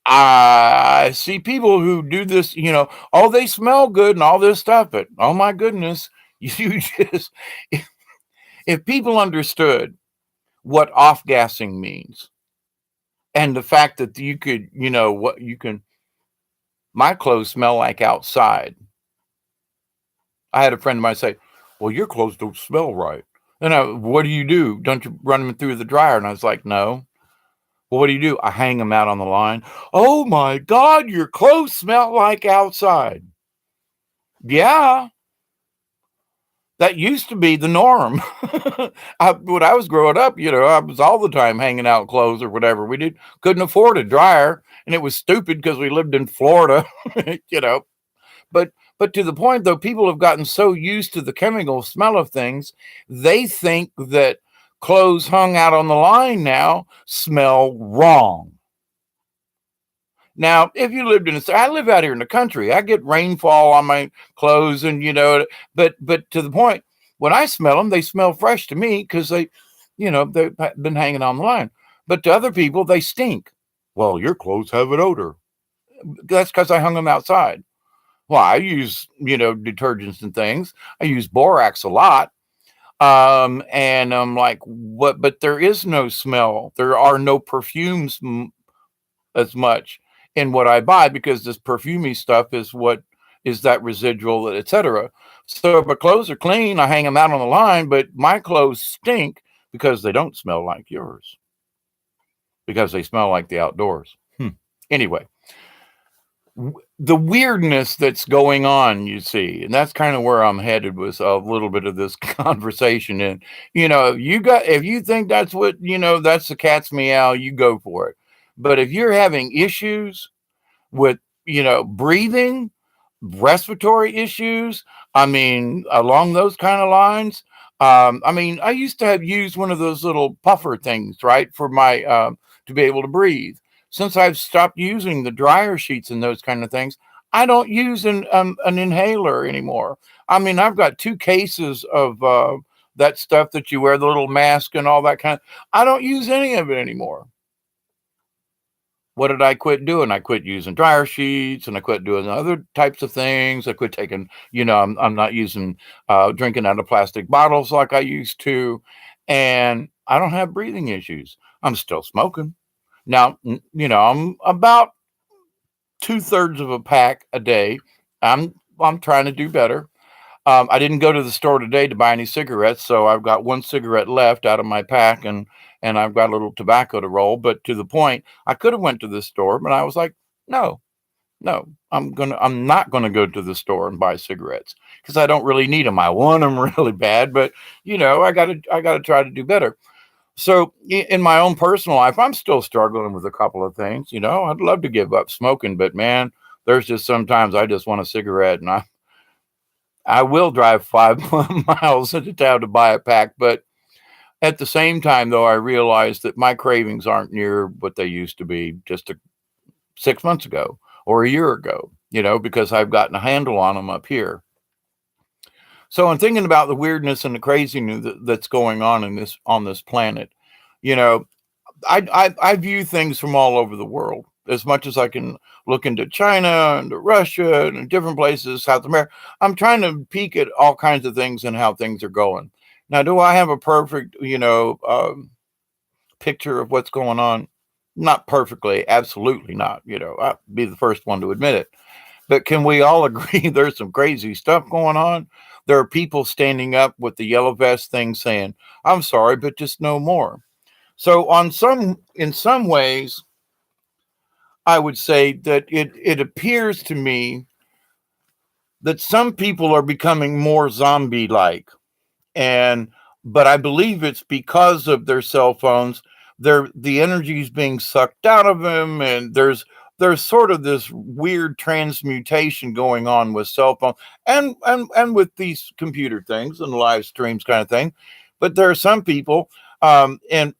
I see people who do this, oh, they smell good and all this stuff, but oh my goodness, you just, if people understood what off gassing means and the fact that you could, my clothes smell like outside. I had a friend of mine say, well, your clothes don't smell right. And what do? Don't you run them through the dryer? And I was like, no. Well, what do? I hang them out on the line. Oh my God, your clothes smell like outside. Yeah, that used to be the norm. When I was growing up, I was all the time hanging out clothes or whatever. We couldn't afford a dryer, and it was stupid because we lived in Florida, But to the point, though, people have gotten so used to the chemical smell of things, they think that clothes hung out on the line now smell wrong. Now, if you lived I live out here in the country, I get rainfall on my clothes, and but to the point, when I smell them, they smell fresh to me because they've been hanging on the line. But to other people, they stink. Well, your clothes have an odor. That's because I hung them outside. Well, I use, detergents and things. I use borax a lot. And I'm like, what? But there is no smell. There are no perfumes as much in what I buy because this perfumey stuff is what is that residual, etc. So if my clothes are clean, I hang them out on the line, but my clothes stink because they don't smell like yours, because they smell like the outdoors. Anyway, the weirdness that's going on, you see, and that's kind of where I'm headed with a little bit of this conversation. And if you think that's what that's the cat's meow, you go for it. But if you're having issues with breathing, respiratory issues, I mean, along those kind of lines, I mean, I used to have used one of those little puffer things, right, for my to be able to breathe. Since I've stopped using the dryer sheets and those kind of things, I don't use an inhaler anymore. I mean, I've got 2 cases of that stuff that you wear, the little mask and all that kind of. I don't use any of it anymore. What did I quit doing? I quit using dryer sheets, and I quit doing other types of things. I quit taking, I'm not using drinking out of plastic bottles like I used to, and I don't have breathing issues. I'm still smoking. Now, I'm about 2/3 of a pack a day. I'm trying to do better. I didn't go to the store today to buy any cigarettes, so I've got 1 cigarette left out of my pack, and I've got a little tobacco to roll. But to the point, I could have went to the store, but I was like, no, I'm not gonna go to the store and buy cigarettes because I don't really need them. I want them really bad, but I gotta try to do better. So in my own personal life, I'm still struggling with a couple of things. I'd love to give up smoking, but man, there's just sometimes I just want a cigarette, and I will drive 5 miles into town to buy a pack. But at the same time, though, I realize that my cravings aren't near what they used to be just 6 months ago or a year ago, because I've gotten a handle on them up here. So I'm thinking about the weirdness and the craziness that's going on in this on this planet. You know, I view things from all over the world as much as I can look into China and to Russia and different places, South America. I'm trying to peek at all kinds of things and how things are going. Now, do I have a perfect, picture of what's going on? Not perfectly, absolutely not. I'd be the first one to admit it. But can we all agree there's some crazy stuff going on? There are people standing up with the yellow vest thing saying, "I'm sorry, but just no more." So in some ways, I would say that it appears to me that some people are becoming more zombie like, and but I believe it's because of their cell phones. The energy is being sucked out of them, and there's sort of this weird transmutation going on with cell phone and with these computer things and live streams kind of thing. But there are some people, and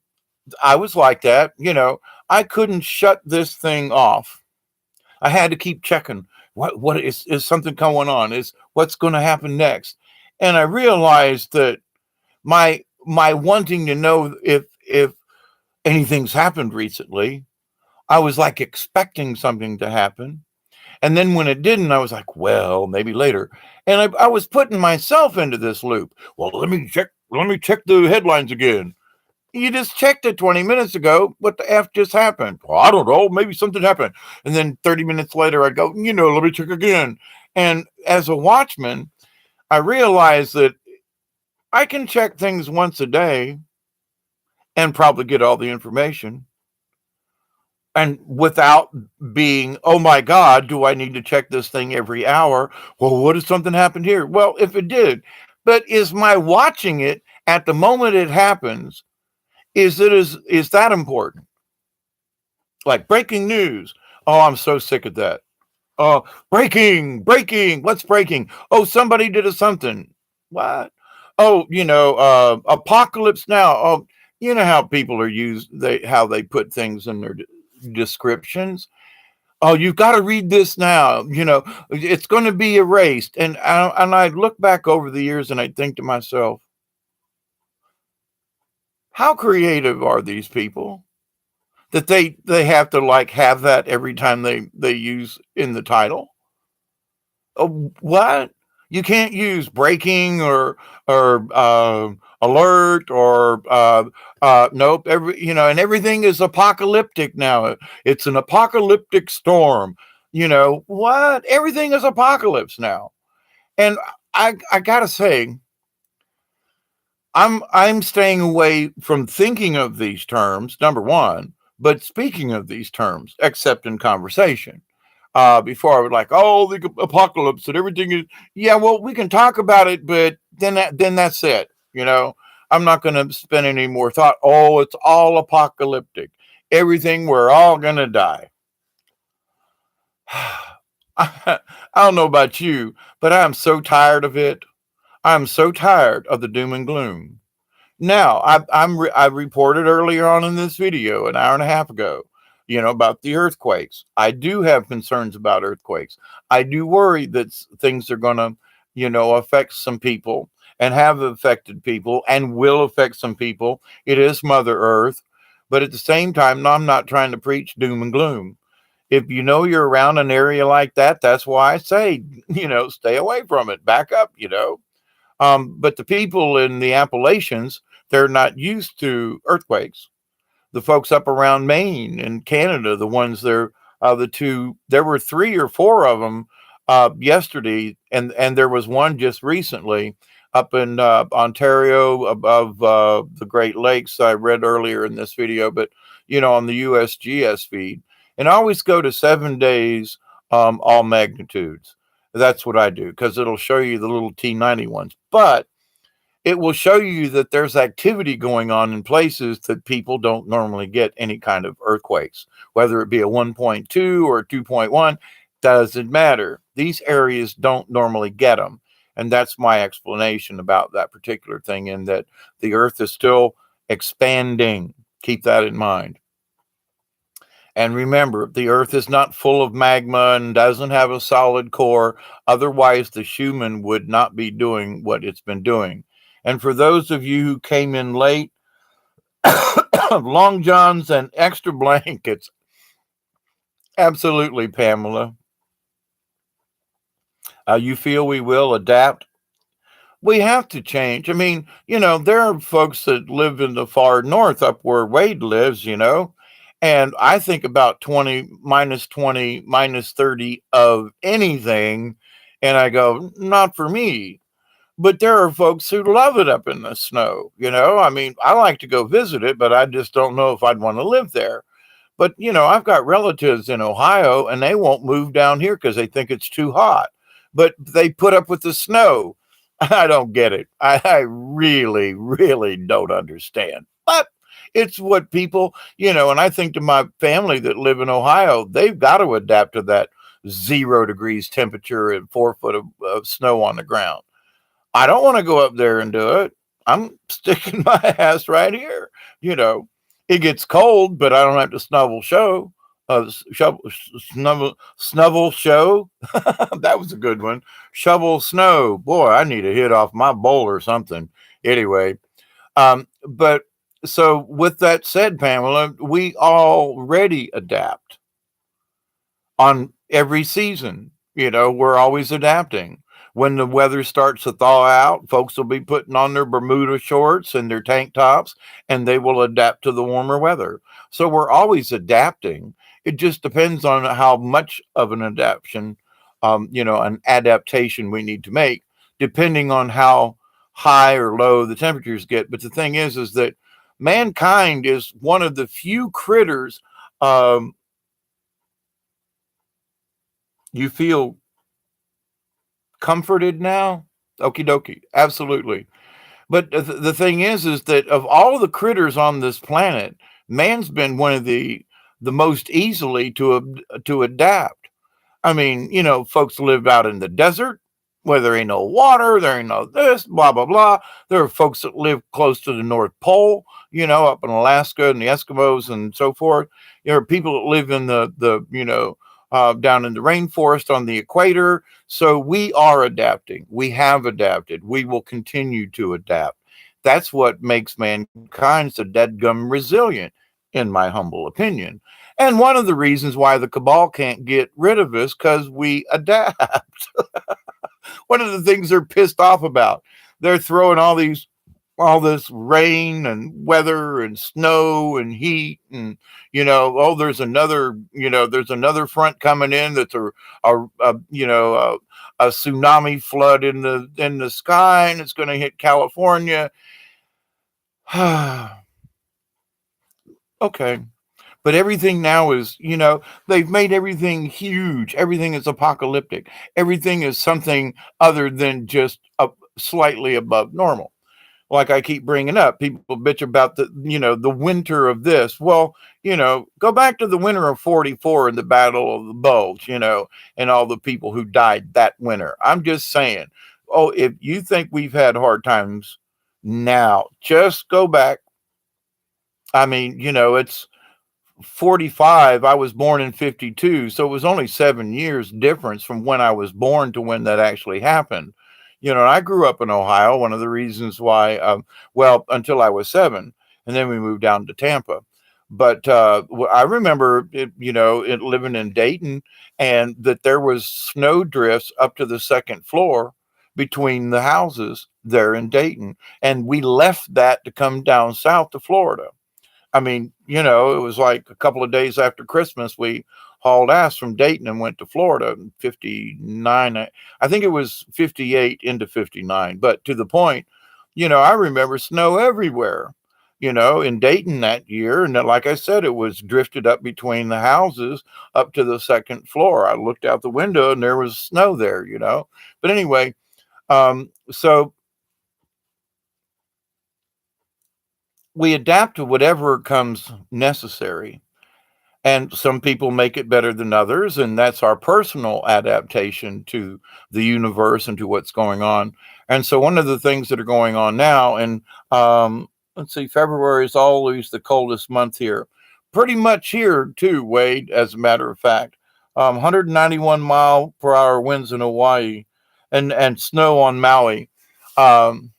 I was like that. I couldn't shut this thing off. I had to keep checking. What is something going on? Is what's going to happen next? And I realized that my wanting to know if anything's happened recently, I was like expecting something to happen. And then when it didn't, I was like, well, maybe later. And I was putting myself into this loop. Well, let me check the headlines again. You just checked it 20 minutes ago. What the F just happened? Well, I don't know. Maybe something happened. And then 30 minutes later, I'd go, let me check again. And as a watchman, I realized that I can check things once a day and probably get all the information. And without being, oh my God, do I need to check this thing every hour? Well, what if something happened here? Well, if it did, but is my watching it at the moment it happens, is that important? Like breaking news. Oh, I'm so sick of that. Oh, breaking. What's breaking? Oh, somebody did a something. What? Oh, apocalypse now. Oh, you know how people are how they put things in their descriptions. Oh, you've got to read this now. It's going to be erased. And I look back over the years and I think to myself, how creative are these people that they have to like have that every time they use in the title? What? You can't use breaking or alert or nope. And everything is apocalyptic now. It's an apocalyptic storm. What? Everything is apocalypse now. And I gotta say, I'm staying away from thinking of these terms, number one, but speaking of these terms, except in conversation. Before I would like, oh, the apocalypse and everything is, yeah, well, we can talk about it, but then that's it. I'm not going to spend any more thought. Oh, it's all apocalyptic. Everything, we're all going to die. I don't know about you, but I'm so tired of it. I'm so tired of the doom and gloom. Now, I reported earlier on in this video, an hour and a half ago, about the earthquakes. I do have concerns about earthquakes. I do worry that things are going to, affect some people and have affected people and will affect some people. It is Mother Earth. But at the same time, no, I'm not trying to preach doom and gloom. If you're around an area like that, that's why I say, stay away from it, back up. But the people in the Appalachians, they're not used to earthquakes. The folks up around Maine and Canada, the ones there, the two, there were three or four of them yesterday, and there was one just recently up in Ontario above the Great Lakes. I read earlier in this video, but on the USGS feed, and I always go to 7 days, all magnitudes. That's what I do because it'll show you the little T90 ones, but it will show you that there's activity going on in places that people don't normally get any kind of earthquakes, whether it be a 1.2 or a 2.1, doesn't matter. These areas don't normally get them. And that's my explanation about that particular thing, in that the earth is still expanding. Keep that in mind. And remember, the Earth is not full of magma and doesn't have a solid core. Otherwise, the Schumann would not be doing what it's been doing. And for those of you who came in late, long johns and extra blankets. Absolutely, Pamela. You feel we will adapt? We have to change. I mean, there are folks that live in the far north up where Wade lives, and I think about 20, minus 30 of anything, and I go, not for me. But there are folks who love it up in the snow, I mean, I like to go visit it, but I just don't know if I'd want to live there. But, I've got relatives in Ohio and they won't move down here because they think it's too hot. But they put up with the snow. I don't get it. I really, really don't understand. But it's what people, and I think to my family that live in Ohio, they've got to adapt to that 0 degrees temperature and 4 foot of snow on the ground. I don't want to go up there and do it. I'm sticking my ass right here. You know, it gets cold, but I don't have to snuggle show. Snubble show. That was a good one. Shovel snow. Boy, I need a hit off my bowl or something. Anyway, but so with that said, Pamela, we already adapt on every season. We're always adapting. When the weather starts to thaw out, folks will be putting on their Bermuda shorts and their tank tops, and they will adapt to the warmer weather. So we're always adapting. It just depends on how much of an adaptation we need to make, depending on how high or low the temperatures get. But the thing is that mankind is one of the few critters. You feel comforted now? Okie dokie. Absolutely. But the thing is that of all the critters on this planet, man's been one of the most easily to adapt. I mean, folks live out in the desert where there ain't no water, there ain't no this, blah, blah, blah. There are folks that live close to the North Pole, up in Alaska and the Eskimos and so forth. There are people that live in down in the rainforest on the equator. So we are adapting. We have adapted. We will continue to adapt. That's what makes mankind so deadgum resilient, in my humble opinion. And one of the reasons why the cabal can't get rid of us because we adapt. One of the things they're pissed off about. They're throwing all this rain and weather and snow and heat and there's another front coming in that's a tsunami flood in the sky and it's going to hit California. Okay. But everything now is, they've made everything huge. Everything is apocalyptic. Everything is something other than just slightly above normal. Like I keep bringing up, people bitch about the winter of this. Well, go back to the winter of 44 and the Battle of the Bulge, and all the people who died that winter. I'm just saying, if you think we've had hard times now, just go back. I mean, it's 45. I was born in 52, so it was only 7 years difference from when I was born to when that actually happened. I grew up in Ohio. One of the reasons why, until I was 7, and then we moved down to Tampa. But I remember it living in Dayton, and that there was snow drifts up to the second floor between the houses there in Dayton, and we left that to come down south to Florida. I mean, it was like a couple of days after Christmas, we hauled ass from Dayton and went to Florida in 59. I think it was 58 into 59. But to the point, I remember snow everywhere, in Dayton that year. And like I said, it was drifted up between the houses up to the second floor. I looked out the window and there was snow there, But anyway, so we adapt to whatever comes necessary. And some people make it better than others, and that's our personal adaptation to the universe and to what's going on. And so, one of the things that are going on now, and let's see, February is always the coldest month here. pretty much here too, Wade. As a matter of fact, 191-mile-per-hour winds in Hawaii, and snow on Maui. Um,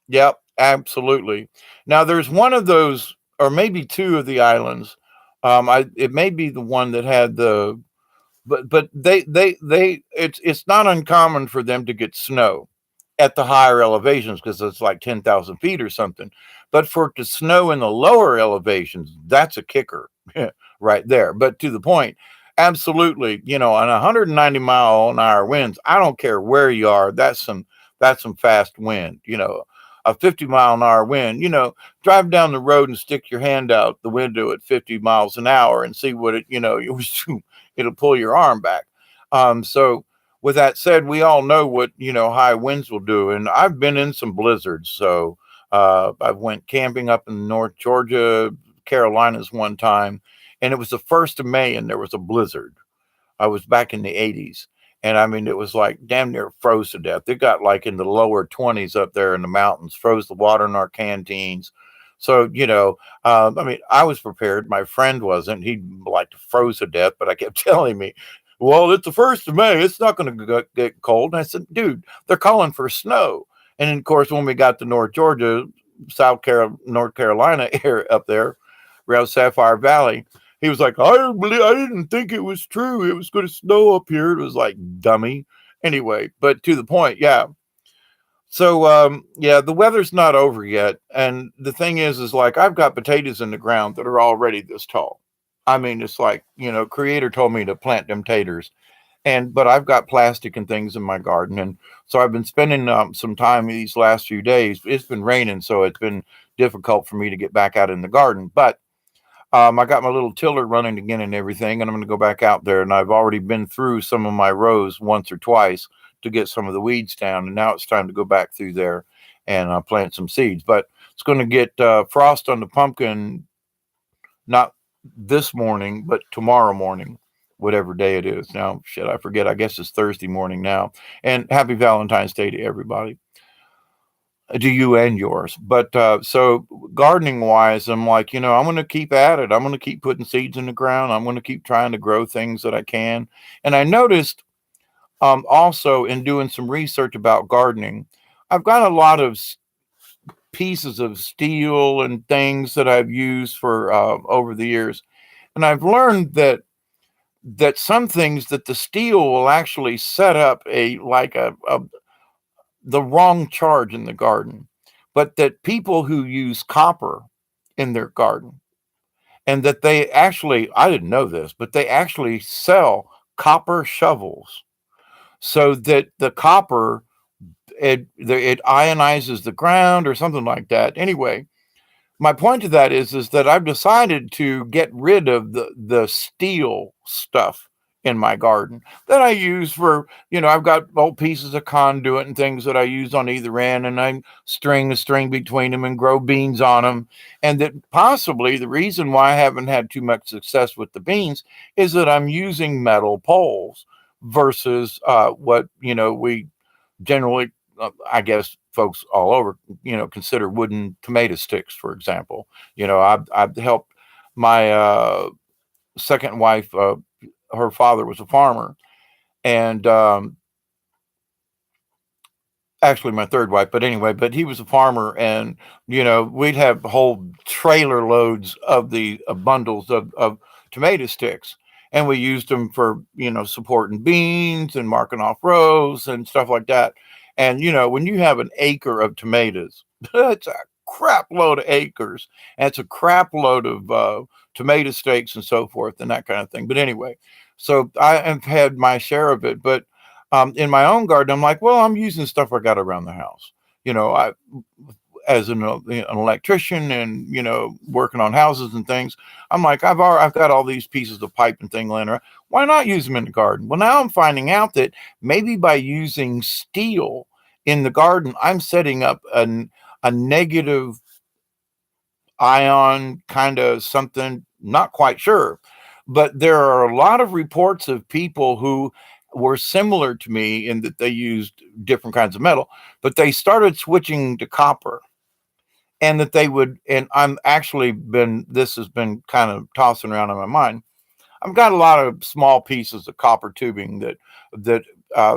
yep, absolutely. Now there's one of those, or maybe two of the islands. It may be the one that had the, but they it's not uncommon for them to get snow at the higher elevations because it's like 10,000 feet or something. But for it to snow in the lower elevations, that's a kicker right there. But to the point, absolutely, on 190-mile-an-hour winds, I don't care where you are. That's some fast wind. A 50-mile-an-hour wind. Drive down the road and stick your hand out the window at 50 miles an hour and see what it'll pull your arm back. So with that said, we all know what high winds will do, and I've been in some blizzards. So I went camping up in North Georgia, Carolinas one time, and it was the 1st of May, and there was a blizzard. I was back in the 80s. And I mean, it was like damn near froze to death. It got like in the lower 20s up there in the mountains, froze the water in our canteens. So, I mean, I was prepared. My friend wasn't. He like froze to death, but I kept telling me, well, it's the 1st of May. It's not going to get cold. And I said, dude, they're calling for snow. And then, of course, when we got to North Georgia, North Carolina here up there, around Sapphire Valley, he was like, I didn't think it was true. It was going to snow up here. It was like, dummy. Anyway, but to the point, yeah. So, yeah, the weather's not over yet. And the thing is like, I've got potatoes in the ground that are already this tall. I mean, it's like, Creator told me to plant them taters. But I've got plastic and things in my garden. And so I've been spending some time these last few days. It's been raining, so it's been difficult for me to get back out in the garden. But I got my little tiller running again and everything, and I'm going to go back out there. And I've already been through some of my rows once or twice to get some of the weeds down. And now it's time to go back through there and plant some seeds. But it's going to get frost on the pumpkin, not this morning, but tomorrow morning, whatever day it is. Now, shit, I forget. I guess it's Thursday morning now. And happy Valentine's Day to everybody, to you and yours. But so gardening wise, I'm like, I'm going to keep at it. I'm going to keep putting seeds in the ground. I'm going to keep trying to grow things that I can. And I noticed also in doing some research about gardening, I've got a lot of pieces of steel and things that I've used for over the years. And I've learned that some things that the steel will actually set up the wrong charge in the garden, but that people who use copper in their garden, and that they actually, I didn't know this, but they actually sell copper shovels so that the copper, it ionizes the ground or something like that. Anyway, my point to that is that I've decided to get rid of the steel stuff in my garden that I use for, I've got old pieces of conduit and things that I use on either end, and I string a string between them and grow beans on them. And that possibly the reason why I haven't had too much success with the beans is that I'm using metal poles versus what, we generally, I guess folks all over, consider wooden tomato sticks, for example. I've helped my second wife. Her father was a farmer, and actually my third wife, but anyway, but he was a farmer, and we'd have whole trailer loads of the bundles of tomato sticks, and we used them for supporting beans and marking off rows and stuff like that. And when you have an acre of tomatoes, that's a crap load of acres, and it's a crap load of tomato stakes and so forth and that kind of thing. But anyway, so I have had my share of it. But in my own garden, I'm like, well, I'm using stuff I got around the house. I, as an electrician and working on houses and things, I'm like, I've got all these pieces of pipe and thing laying around. Why not use them in the garden? Well, now I'm finding out that maybe by using steel in the garden, I'm setting up a negative ion kind of something. Not quite sure, but there are a lot of reports of people who were similar to me in that they used different kinds of metal, but they started switching to copper. and that they would, and I'm actually been, this has been kind of tossing around in my mind. I've got a lot of small pieces of copper tubing that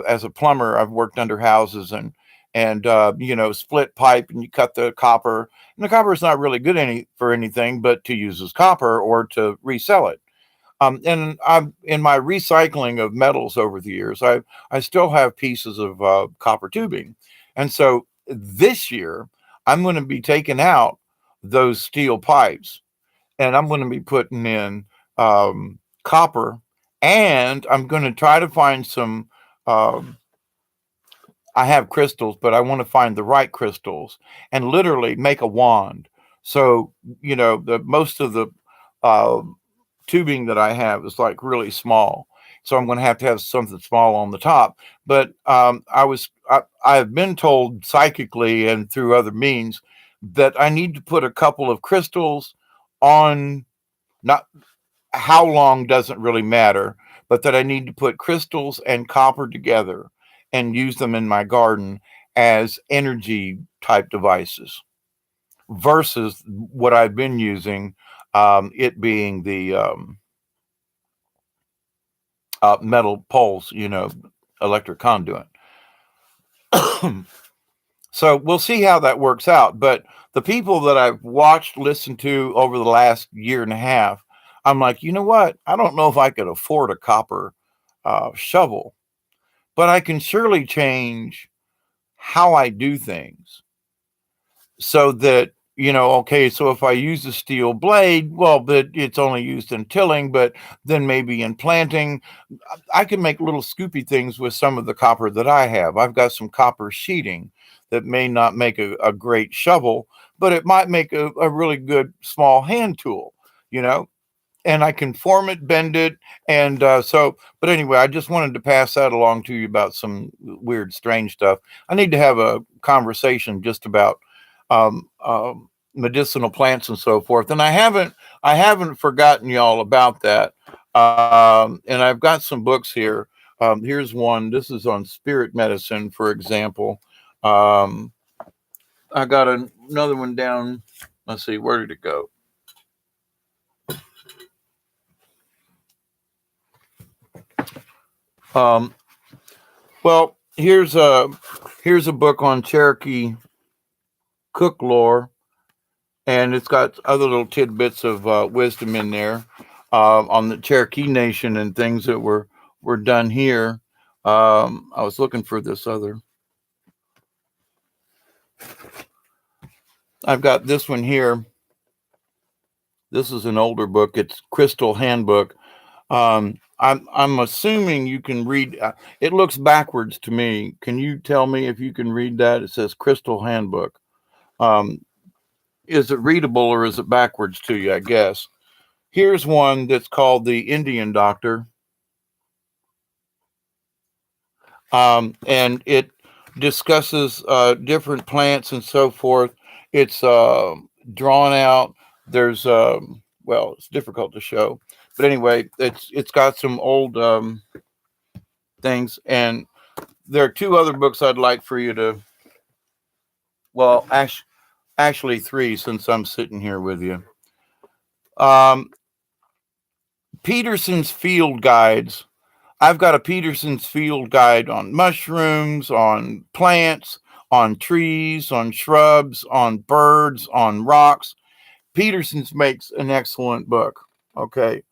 as a plumber I've worked under houses and you know, split pipe, and you cut the copper, and the copper is not really good for anything but to use as copper or to resell it. And I'm in my recycling of metals over the years. I still have pieces of copper tubing, and so this year I'm going to be taking out those steel pipes, and I'm going to be putting in copper, and I'm going to try to find some. Um, I have crystals, but I want to find the right crystals and literally make a wand. So you know, the most of the uh, tubing that I have is like really small. So I'm going to have something small on the top. But I've been told psychically and through other means that I need to put a couple of crystals on, not how long doesn't really matter, but that I need to put crystals and copper together and use them in my garden as energy type devices versus what I've been using, it being the metal poles, you know, electric conduit. So we'll see how that works out. But the people that I've watched, listened to over the last year and a half, I'm like, you know what? I don't know if I could afford a copper shovel, but I can surely change how I do things so that, you know, okay, so if I use a steel blade, well, but it's only used in tilling, but then maybe in planting, I can make little scoopy things with some of the copper that I have. I've got some copper sheeting that may not make a great shovel, but it might make a really good small hand tool, you know, and I can form it, bend it. And but anyway, I just wanted to pass that along to you about some weird, strange stuff. I need to have a conversation just about medicinal plants and so forth. And I haven't forgotten y'all about that. And I've got some books here. Here's one. This is on spirit medicine, for example. Um, I got another one down. Let's see, where did it go? Um, well, here's a book on Cherokee cook lore, and it's got other little tidbits of wisdom in there on the Cherokee Nation and things that were done here. I was looking for this other. I've got this one here. This is an older book. It's Crystal Handbook. I'm assuming you can read. It looks backwards to me. Can you tell me if you can read that? It says Crystal Handbook. Um, is it readable or is it backwards to you? I guess. Here's one that's called the Indian Doctor, and it discusses different plants and so forth. It's drawn out. There's well, it's difficult to show, but anyway, it's got some old things, and there are two other books I'd like for you to. Well, actually three, since I'm sitting here with you. Um, Peterson's Field Guides. I've got a Peterson's Field Guide on mushrooms, on plants, on trees, on shrubs, on birds, on rocks. Peterson's makes an excellent book. Okay.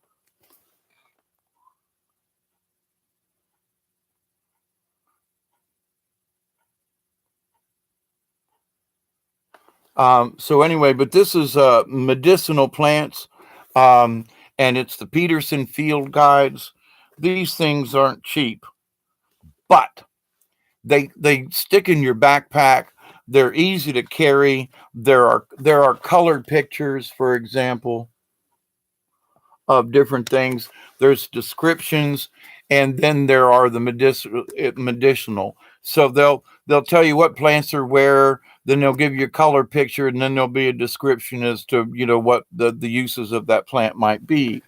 So anyway, but this is medicinal plants, um, and it's the Peterson Field Guides. These things aren't cheap, but they stick in your backpack. They're easy to carry. There are colored pictures, for example, of different things. There's descriptions, and then there are the medicinal. So they'll tell you what plants are where. Then they'll give you a color picture, and then there'll be a description as to, you know, what the uses of that plant might be.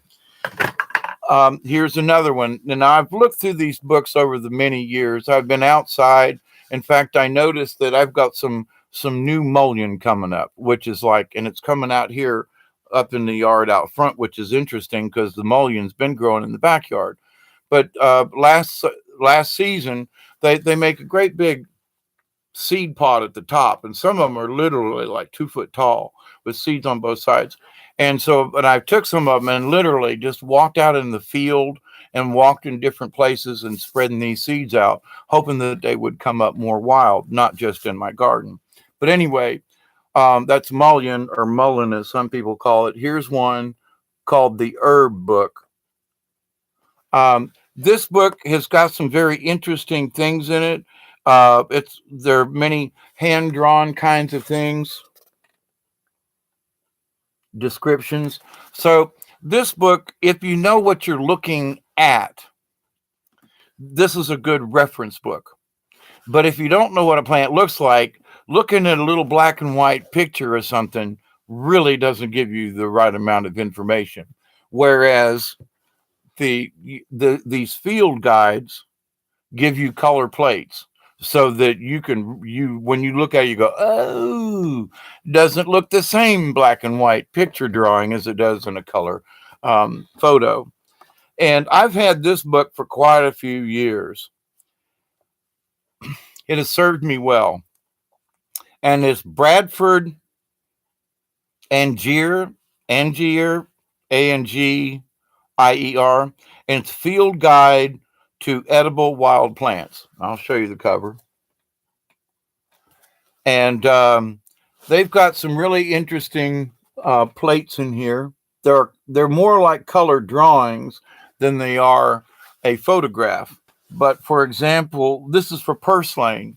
Here's another one. And I've looked through these books over the many years. I've been outside. In fact, I noticed that I've got some some new mullein coming up, which is like, and it's coming out here up in the yard out front, which is interesting because the mullein's been growing in the backyard. But last season, they make a great big seed pod at the top, and some of them are literally like 2 foot tall with seeds on both sides. And so, but I took some of them and literally just walked out in the field and walked in different places and spreading these seeds out, hoping that they would come up more wild, not just in my garden. But anyway, that's mullein or mullein, as some people call it. Here's one called the Herb Book. This book has got some very interesting things in it. There are many hand drawn kinds of things, descriptions. So this book, if you know what you're looking at, this is a good reference book. But if you don't know what a plant looks like, looking at a little black and white picture or something really doesn't give you the right amount of information. Whereas these field guides give you color plates so that you when you look at it, you go, oh, doesn't look the same black and white picture drawing as it does in a color photo. And I've had this book for quite a few years. It has served me well. And it's Bradford Angier, Angier, and it's Field Guide to Edible Wild Plants. I'll show you the cover. And they've got some really interesting plates in here. They're more like colored drawings than they are a photograph. But for example, this is for purslane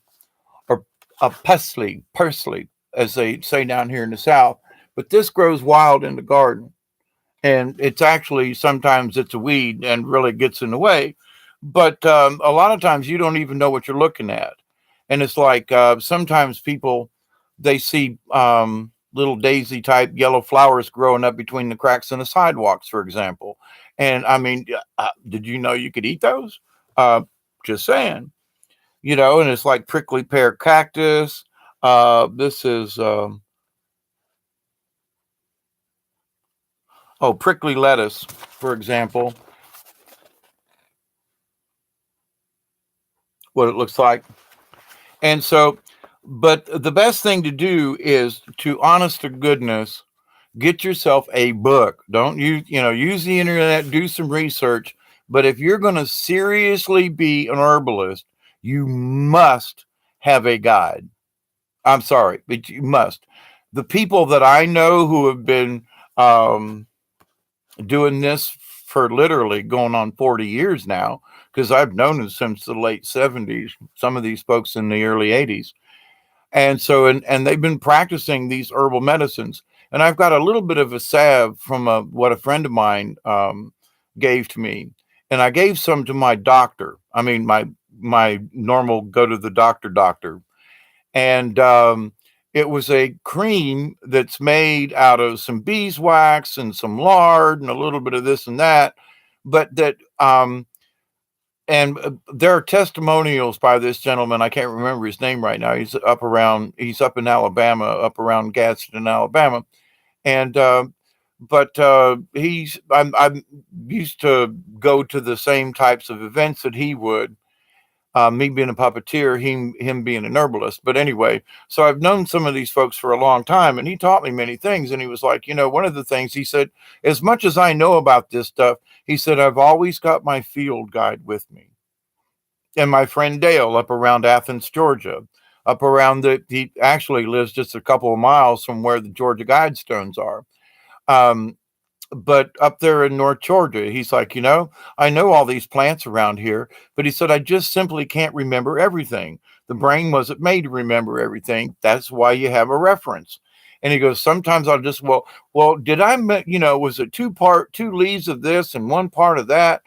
or a parsley, as they say down here in the South. But this grows wild in the garden, and it's actually sometimes it's a weed and really gets in the way. But a lot of times you don't even know what you're looking at, and it's like sometimes people they see little daisy type yellow flowers growing up between the cracks in the sidewalks, for example. And I mean, did you know you could eat those? Uh, just saying, and it's like prickly pear cactus. This is prickly lettuce, for example, what it looks like. And so, but the best thing to do is to honest to goodness, get yourself a book. Don't use the internet, do some research. But if you're going to seriously be an herbalist, you must have a guide. I'm sorry, but you must. The people that I know who have been doing this for literally going on 40 years now, because I've known them since the late 70s, some of these folks in the early 80s. And so, and they've been practicing these herbal medicines. And I've got a little bit of a salve from what a friend of mine gave to me. And I gave some to my doctor. I mean, my normal go to the doctor. And it was a cream that's made out of some beeswax and some lard and a little bit of this and that. But that, and there are testimonials by this gentleman. I can't remember his name right now. He's up in Alabama, up around Gadsden, Alabama. And, I'm used to go to the same types of events that he would. Me being a puppeteer, him being an herbalist. But anyway, so I've known some of these folks for a long time, and he taught me many things. And he was like, one of the things he said, as much as I know about this stuff, he said, I've always got my field guide with me. And my friend Dale up around Athens, Georgia, up around he actually lives just a couple of miles from where the Georgia Guidestones are. But up there in North Georgia, he's like, I know all these plants around here, but he said, I just simply can't remember everything. The brain wasn't made to remember everything. That's why you have a reference. And he goes, sometimes I'll just, well, did I, was it two leaves of this and one part of that?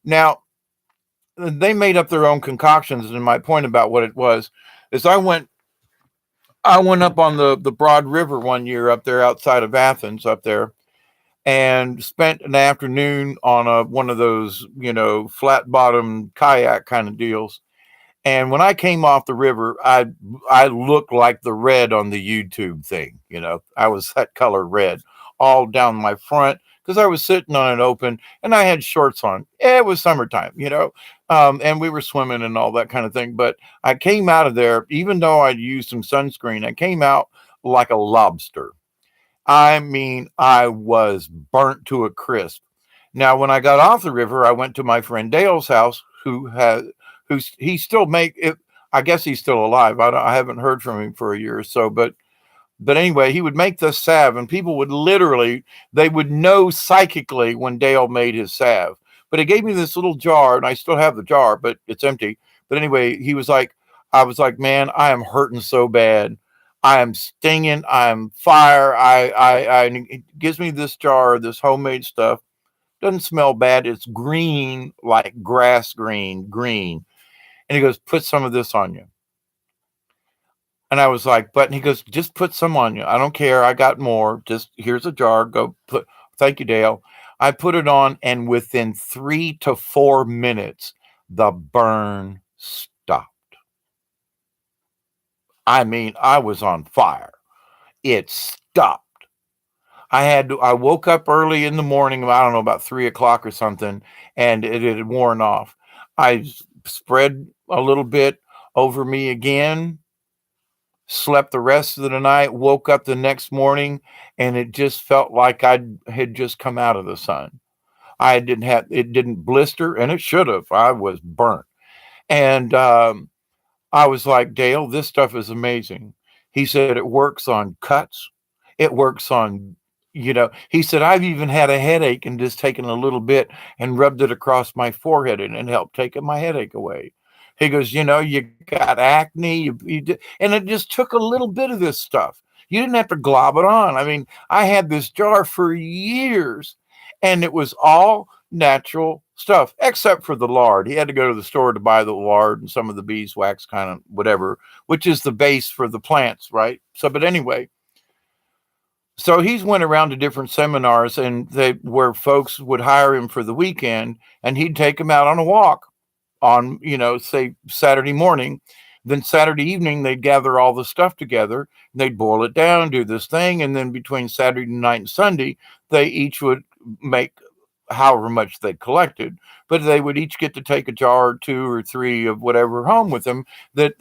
Now, they made up their own concoctions. And my point about what it was is I went up on the Broad River one year up there outside of Athens up there, and spent an afternoon on one of those, flat bottom kayak kind of deals. And when I came off the river, I looked like the red on the YouTube thing. I was that color red all down my front because I was sitting on an open and I had shorts on. It was summertime, and we were swimming and all that kind of thing. But I came out of there, even though I'd used some sunscreen, I came out like a lobster. I mean, I was burnt to a crisp. Now, when I got off the river, I went to my friend Dale's house, he still make it. I guess he's still alive. I haven't heard from him for a year or so, but anyway, he would make this salve, and people would literally, they would know psychically when Dale made his salve. But he gave me this little jar, and I still have the jar, but it's empty. But anyway, I was like, man, I am hurting so bad. I am stinging. I'm fire. It gives me this jar, this homemade stuff. Doesn't smell bad. It's green, like grass green. And he goes, put some of this on you. And I was like, but, and he goes, just put some on you. I don't care. I got more. Just here's a jar. Go put, thank you, Dale. I put it on, and within 3 to 4 minutes, the burn stopped. I mean, I was on fire. It stopped. I woke up early in the morning, I don't know, about 3 o'clock or something, and it had worn off. I spread a little bit over me again, slept the rest of the night, woke up the next morning, and it just felt like I had just come out of the sun. It didn't blister, and it should have. I was burnt. And I was like, Dale, this stuff is amazing. He said it works on cuts. It works on, he said, I've even had a headache and just taken a little bit and rubbed it across my forehead and it helped take my headache away. He goes, you got acne, and it just took a little bit of this stuff. You didn't have to glob it on. I mean, I had this jar for years and it was all natural stuff, except for the lard. He had to go to the store to buy the lard and some of the beeswax kind of whatever, which is the base for the plants, right? So, but anyway, so he's went around to different seminars and where folks would hire him for the weekend and he'd take them out on a walk on, say Saturday morning. Then Saturday evening, they'd gather all the stuff together, they'd boil it down, do this thing. And then between Saturday night and Sunday, they each would make however much they collected, but they would each get to take a jar or two or three of whatever home with them. That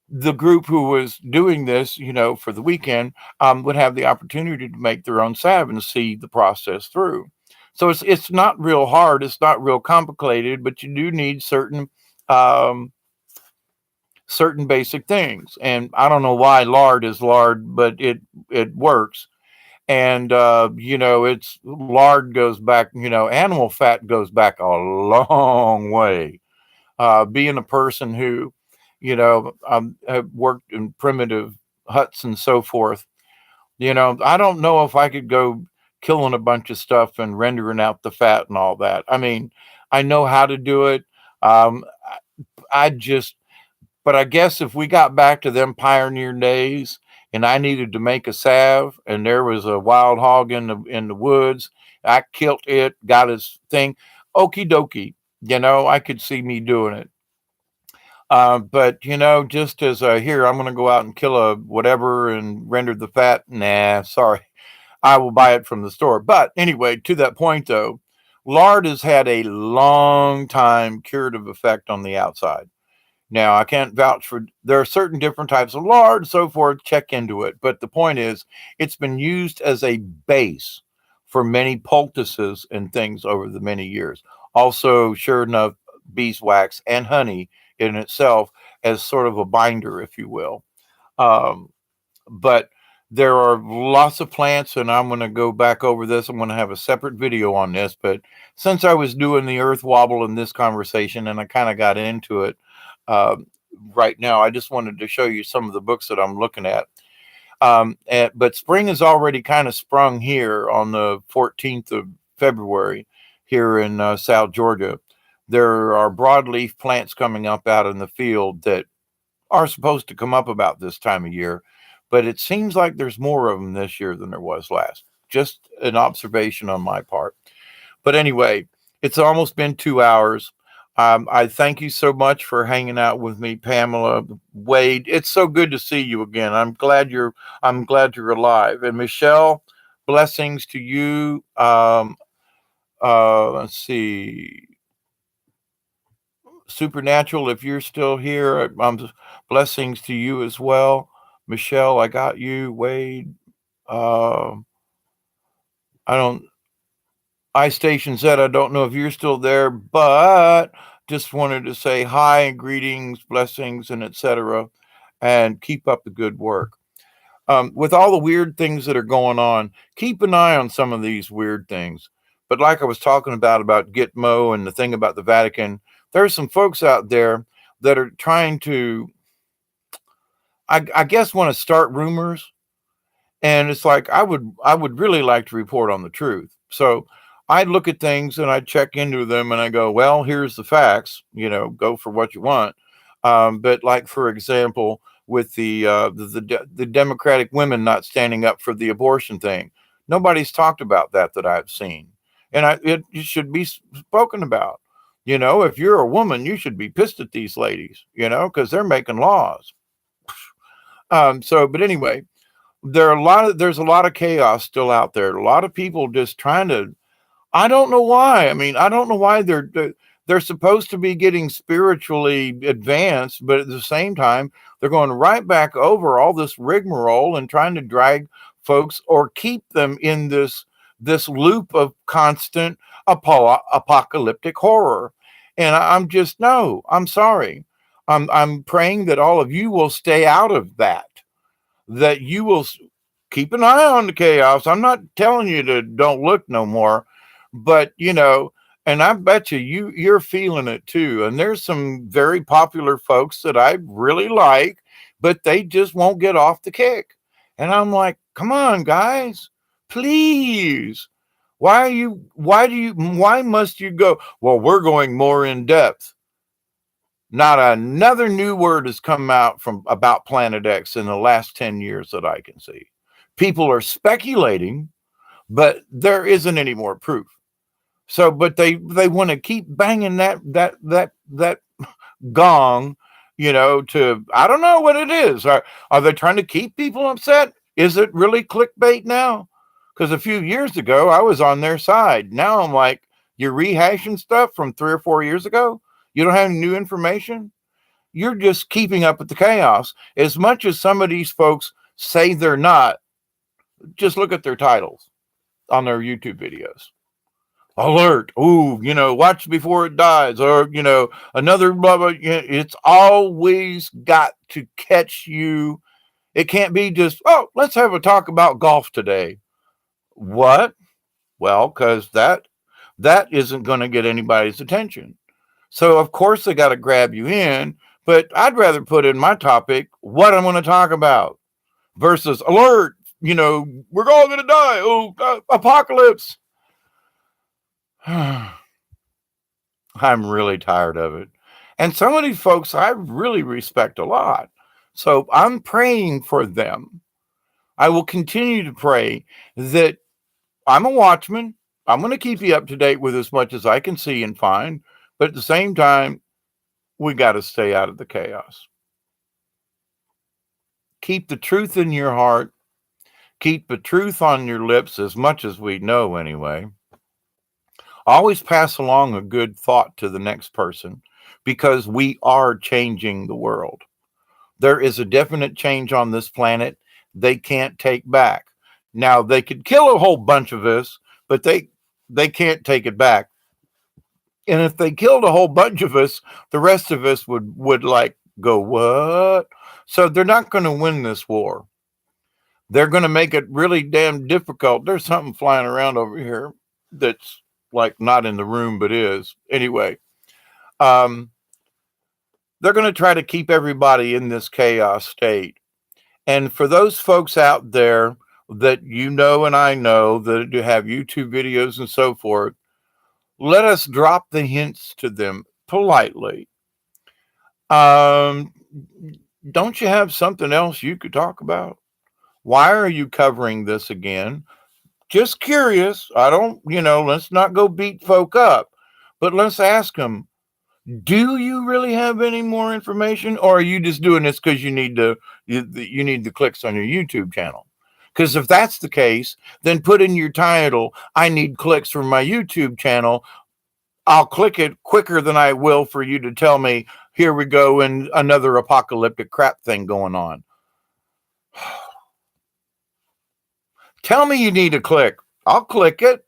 the group who was doing this, for the weekend, would have the opportunity to make their own salve and see the process through. So it's not real hard. It's not real complicated, but you do need certain basic things. And I don't know why lard is lard, but it works. And it's lard goes back. Animal fat goes back a long way. Being a person who, have worked in primitive huts and so forth, I don't know if I could go killing a bunch of stuff and rendering out the fat and all that. I mean, I know how to do it. Um, I just, but I guess if we got back to them pioneer days and I needed to make a salve and there was a wild hog in the woods, I killed it, got his thing, okie dokie. I could see me doing it. But just as here, I'm going to go out and kill a whatever and render the fat. Nah, sorry, I will buy it from the store. But anyway, to that point though, lard has had a long time curative effect on the outside. Now, I can't vouch for, there are certain different types of lard, so forth, check into it. But the point is, it's been used as a base for many poultices and things over the many years. Also, sure enough, beeswax and honey in itself as sort of a binder, if you will. Um, but there are lots of plants, and I'm going to go back over this. I'm going to have a separate video on this. But since I was doing the earth wobble in this conversation and I kind of got into it, um, right now, I just wanted to show you some of the books that I'm looking at. But spring has already kind of sprung here on the 14th of February here in South Georgia. There are broadleaf plants coming up out in the field that are supposed to come up about this time of year, but it seems like there's more of them this year than there was last. Just an observation on my part. But anyway, it's almost been 2 hours. I thank you so much for hanging out with me, Pamela. Wade, it's so good to see you again. I'm glad you're alive. And Michelle, blessings to you. Let's see. Supernatural, if you're still here, blessings to you as well. Michelle, I got you. Wade, uh, I don't. iStation said, I don't know if you're still there, but just wanted to say hi and greetings, blessings, and etc. And keep up the good work. With all the weird things that are going on, keep an eye on some of these weird things. But like I was talking about Gitmo and the thing about the Vatican, there's some folks out there that are trying to, I guess, want to start rumors, and it's like I would really like to report on the truth. So I look at things and I check into them and I go, well, here's the facts. Go for what you want. But like for example, with the Democratic women not standing up for the abortion thing, nobody's talked about that I've seen, and it should be spoken about. If you're a woman, you should be pissed at these ladies, because they're making laws. But anyway, there's a lot of chaos still out there. A lot of people just trying to. I don't know why. I mean, I don't know why they're supposed to be getting spiritually advanced, but at the same time, they're going right back over all this rigmarole and trying to drag folks or keep them in this loop of constant apocalyptic horror. And I'm just no. I'm sorry. I'm praying that all of you will stay out of that you will keep an eye on the chaos. I'm not telling you to don't look no more, but and I bet you're feeling it too. And there's some very popular folks that I really like, but they just won't get off the kick. And I'm like, come on, guys, please. Why must you go? Well, we're going more in depth. Not another new word has come out from about Planet X in the last 10 years that I can see. People are speculating, but there isn't any more proof. So, but they want to keep banging that gong, to I don't know what it is. Are they trying to keep people upset? Is it really clickbait now? Because a few years ago I was on their side. Now I'm like, you're rehashing stuff from 3 or 4 years ago. You don't have any new information. You're just keeping up with the chaos. As much as some of these folks say they're not, just look at their titles on their YouTube videos. Alert. Ooh, watch before it dies. Or, another blah, blah. It's always got to catch you. It can't be just, oh, let's have a talk about golf today. What? Well, because that isn't going to get anybody's attention. So, of course, they got to grab you in. But I'd rather put in my topic what I'm going to talk about versus alert. We're all going to die. Oh, apocalypse. I'm really tired of it. And some of these folks I really respect a lot. So I'm praying for them. I will continue to pray that I'm a watchman. I'm going to keep you up to date with as much as I can see and find. But at the same time, we got to stay out of the chaos. Keep the truth in your heart. Keep the truth on your lips as much as we know anyway. Always pass along a good thought to the next person because we are changing the world. There is a definite change on this planet they can't take back. Now, they could kill a whole bunch of us, but they can't take it back. And if they killed a whole bunch of us, the rest of us would like go, what? So they're not going to win this war. They're going to make it really damn difficult. There's something flying around over here that's like not in the room, but is. Anyway, they're going to try to keep everybody in this chaos state. And for those folks out there that and I know that have YouTube videos and so forth, let us drop the hints to them politely. Don't you have something else you could talk about? Why are you covering this again? Just curious. I don't, let's not go beat folk up, but let's ask them, Do you really have any more information, or are you just doing this because you need the clicks on your YouTube channel? Because if that's the case, then put in your title, "I need clicks from my YouTube channel." I'll click it quicker than I will for you to tell me, "Here we go," and another apocalyptic crap thing going on. Tell me you need a click. I'll click it.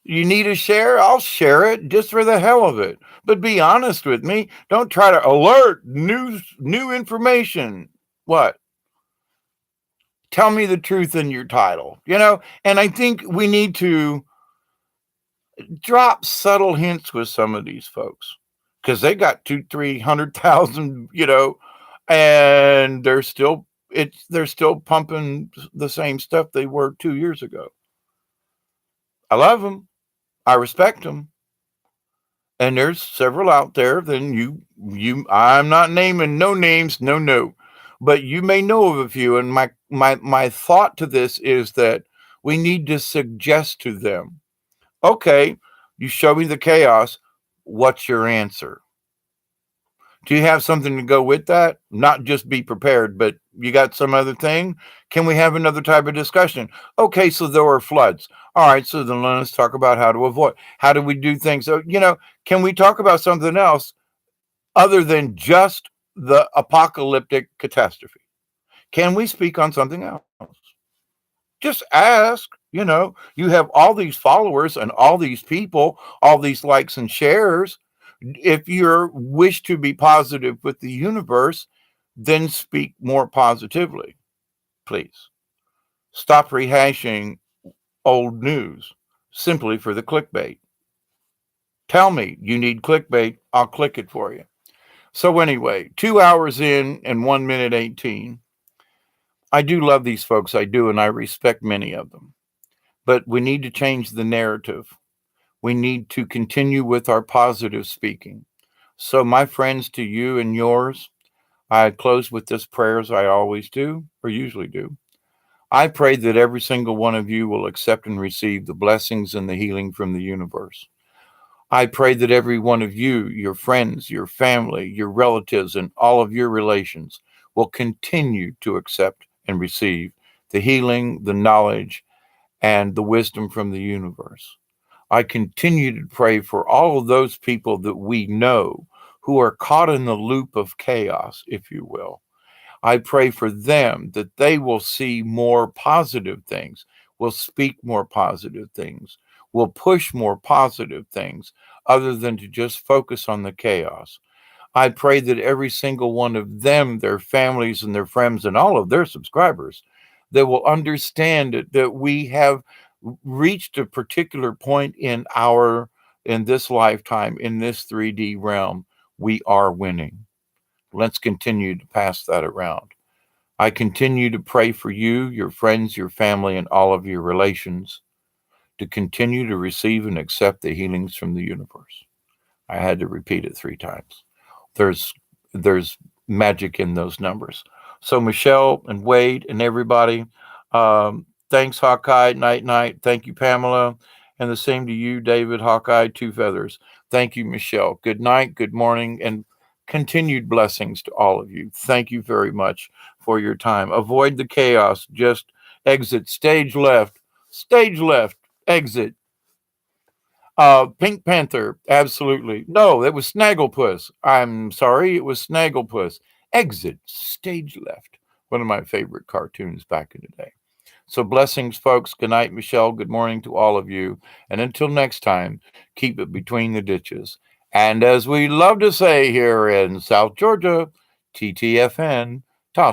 You need a share? I'll share it just for the hell of it. But be honest with me. Don't try to alert new information. What? Tell me the truth in your title. And I think we need to drop subtle hints with some of these folks because they got 300,000, and they're still pumping the same stuff they were 2 years ago. I love them. I respect them. And there's several out there. Then I'm not naming no names, no, but you may know of a few. And my thought to this is that we need to suggest to them, okay, you show me the chaos. What's your answer? Do you have something to go with that? Not just be prepared, but you got some other thing? Can we have another type of discussion? Okay, so there were floods. All right, so then let's talk about how to avoid. How do we do things? So, can we talk about something else other than just the apocalyptic catastrophe? Can we speak on something else? Just ask. You have all these followers and all these people, all these likes and shares. If you wish to be positive with the universe, then speak more positively, please. Stop rehashing old news simply for the clickbait. Tell me you need clickbait, I'll click it for you. So, anyway, 2 hours in and 1 minute 18. I do love these folks, I do, and I respect many of them. But we need to change the narrative. We need to continue with our positive speaking. So, my friends, to you and yours, I close with this prayer as I always do, or usually do. I pray that every single one of you will accept and receive the blessings and the healing from the universe. I pray that every one of you, your friends, your family, your relatives, and all of your relations will continue to accept and receive the healing, the knowledge, and the wisdom from the universe. I continue to pray for all of those people that we know who are caught in the loop of chaos, if you will. I pray for them that they will see more positive things, will speak more positive things, will push more positive things other than to just focus on the chaos. I pray that every single one of them, their families and their friends and all of their subscribers, that will understand that we have reached a particular point in this lifetime, in this 3D realm. We are winning. Let's continue to pass that around. I continue to pray for you, your friends, your family, and all of your relations to continue to receive and accept the healings from the universe. I had to repeat it 3 times. There's there's magic in those numbers. So Michelle and Wade and everybody, thanks Hawkeye, night. Thank you, Pamela, and the same to you, David, Hawkeye, Two Feathers. Thank you, Michelle. Good night, good morning, and continued blessings to all of you. Thank you very much for your time. Avoid the chaos. Just exit stage left, exit. Pink Panther, absolutely. No, it was Snagglepuss. I'm sorry, it was Snagglepuss. Exit, stage left. One of my favorite cartoons back in the day. So blessings, folks. Good night, Michelle. Good morning to all of you. And until next time, keep it between the ditches. And as we love to say here in South Georgia, TTFN, ta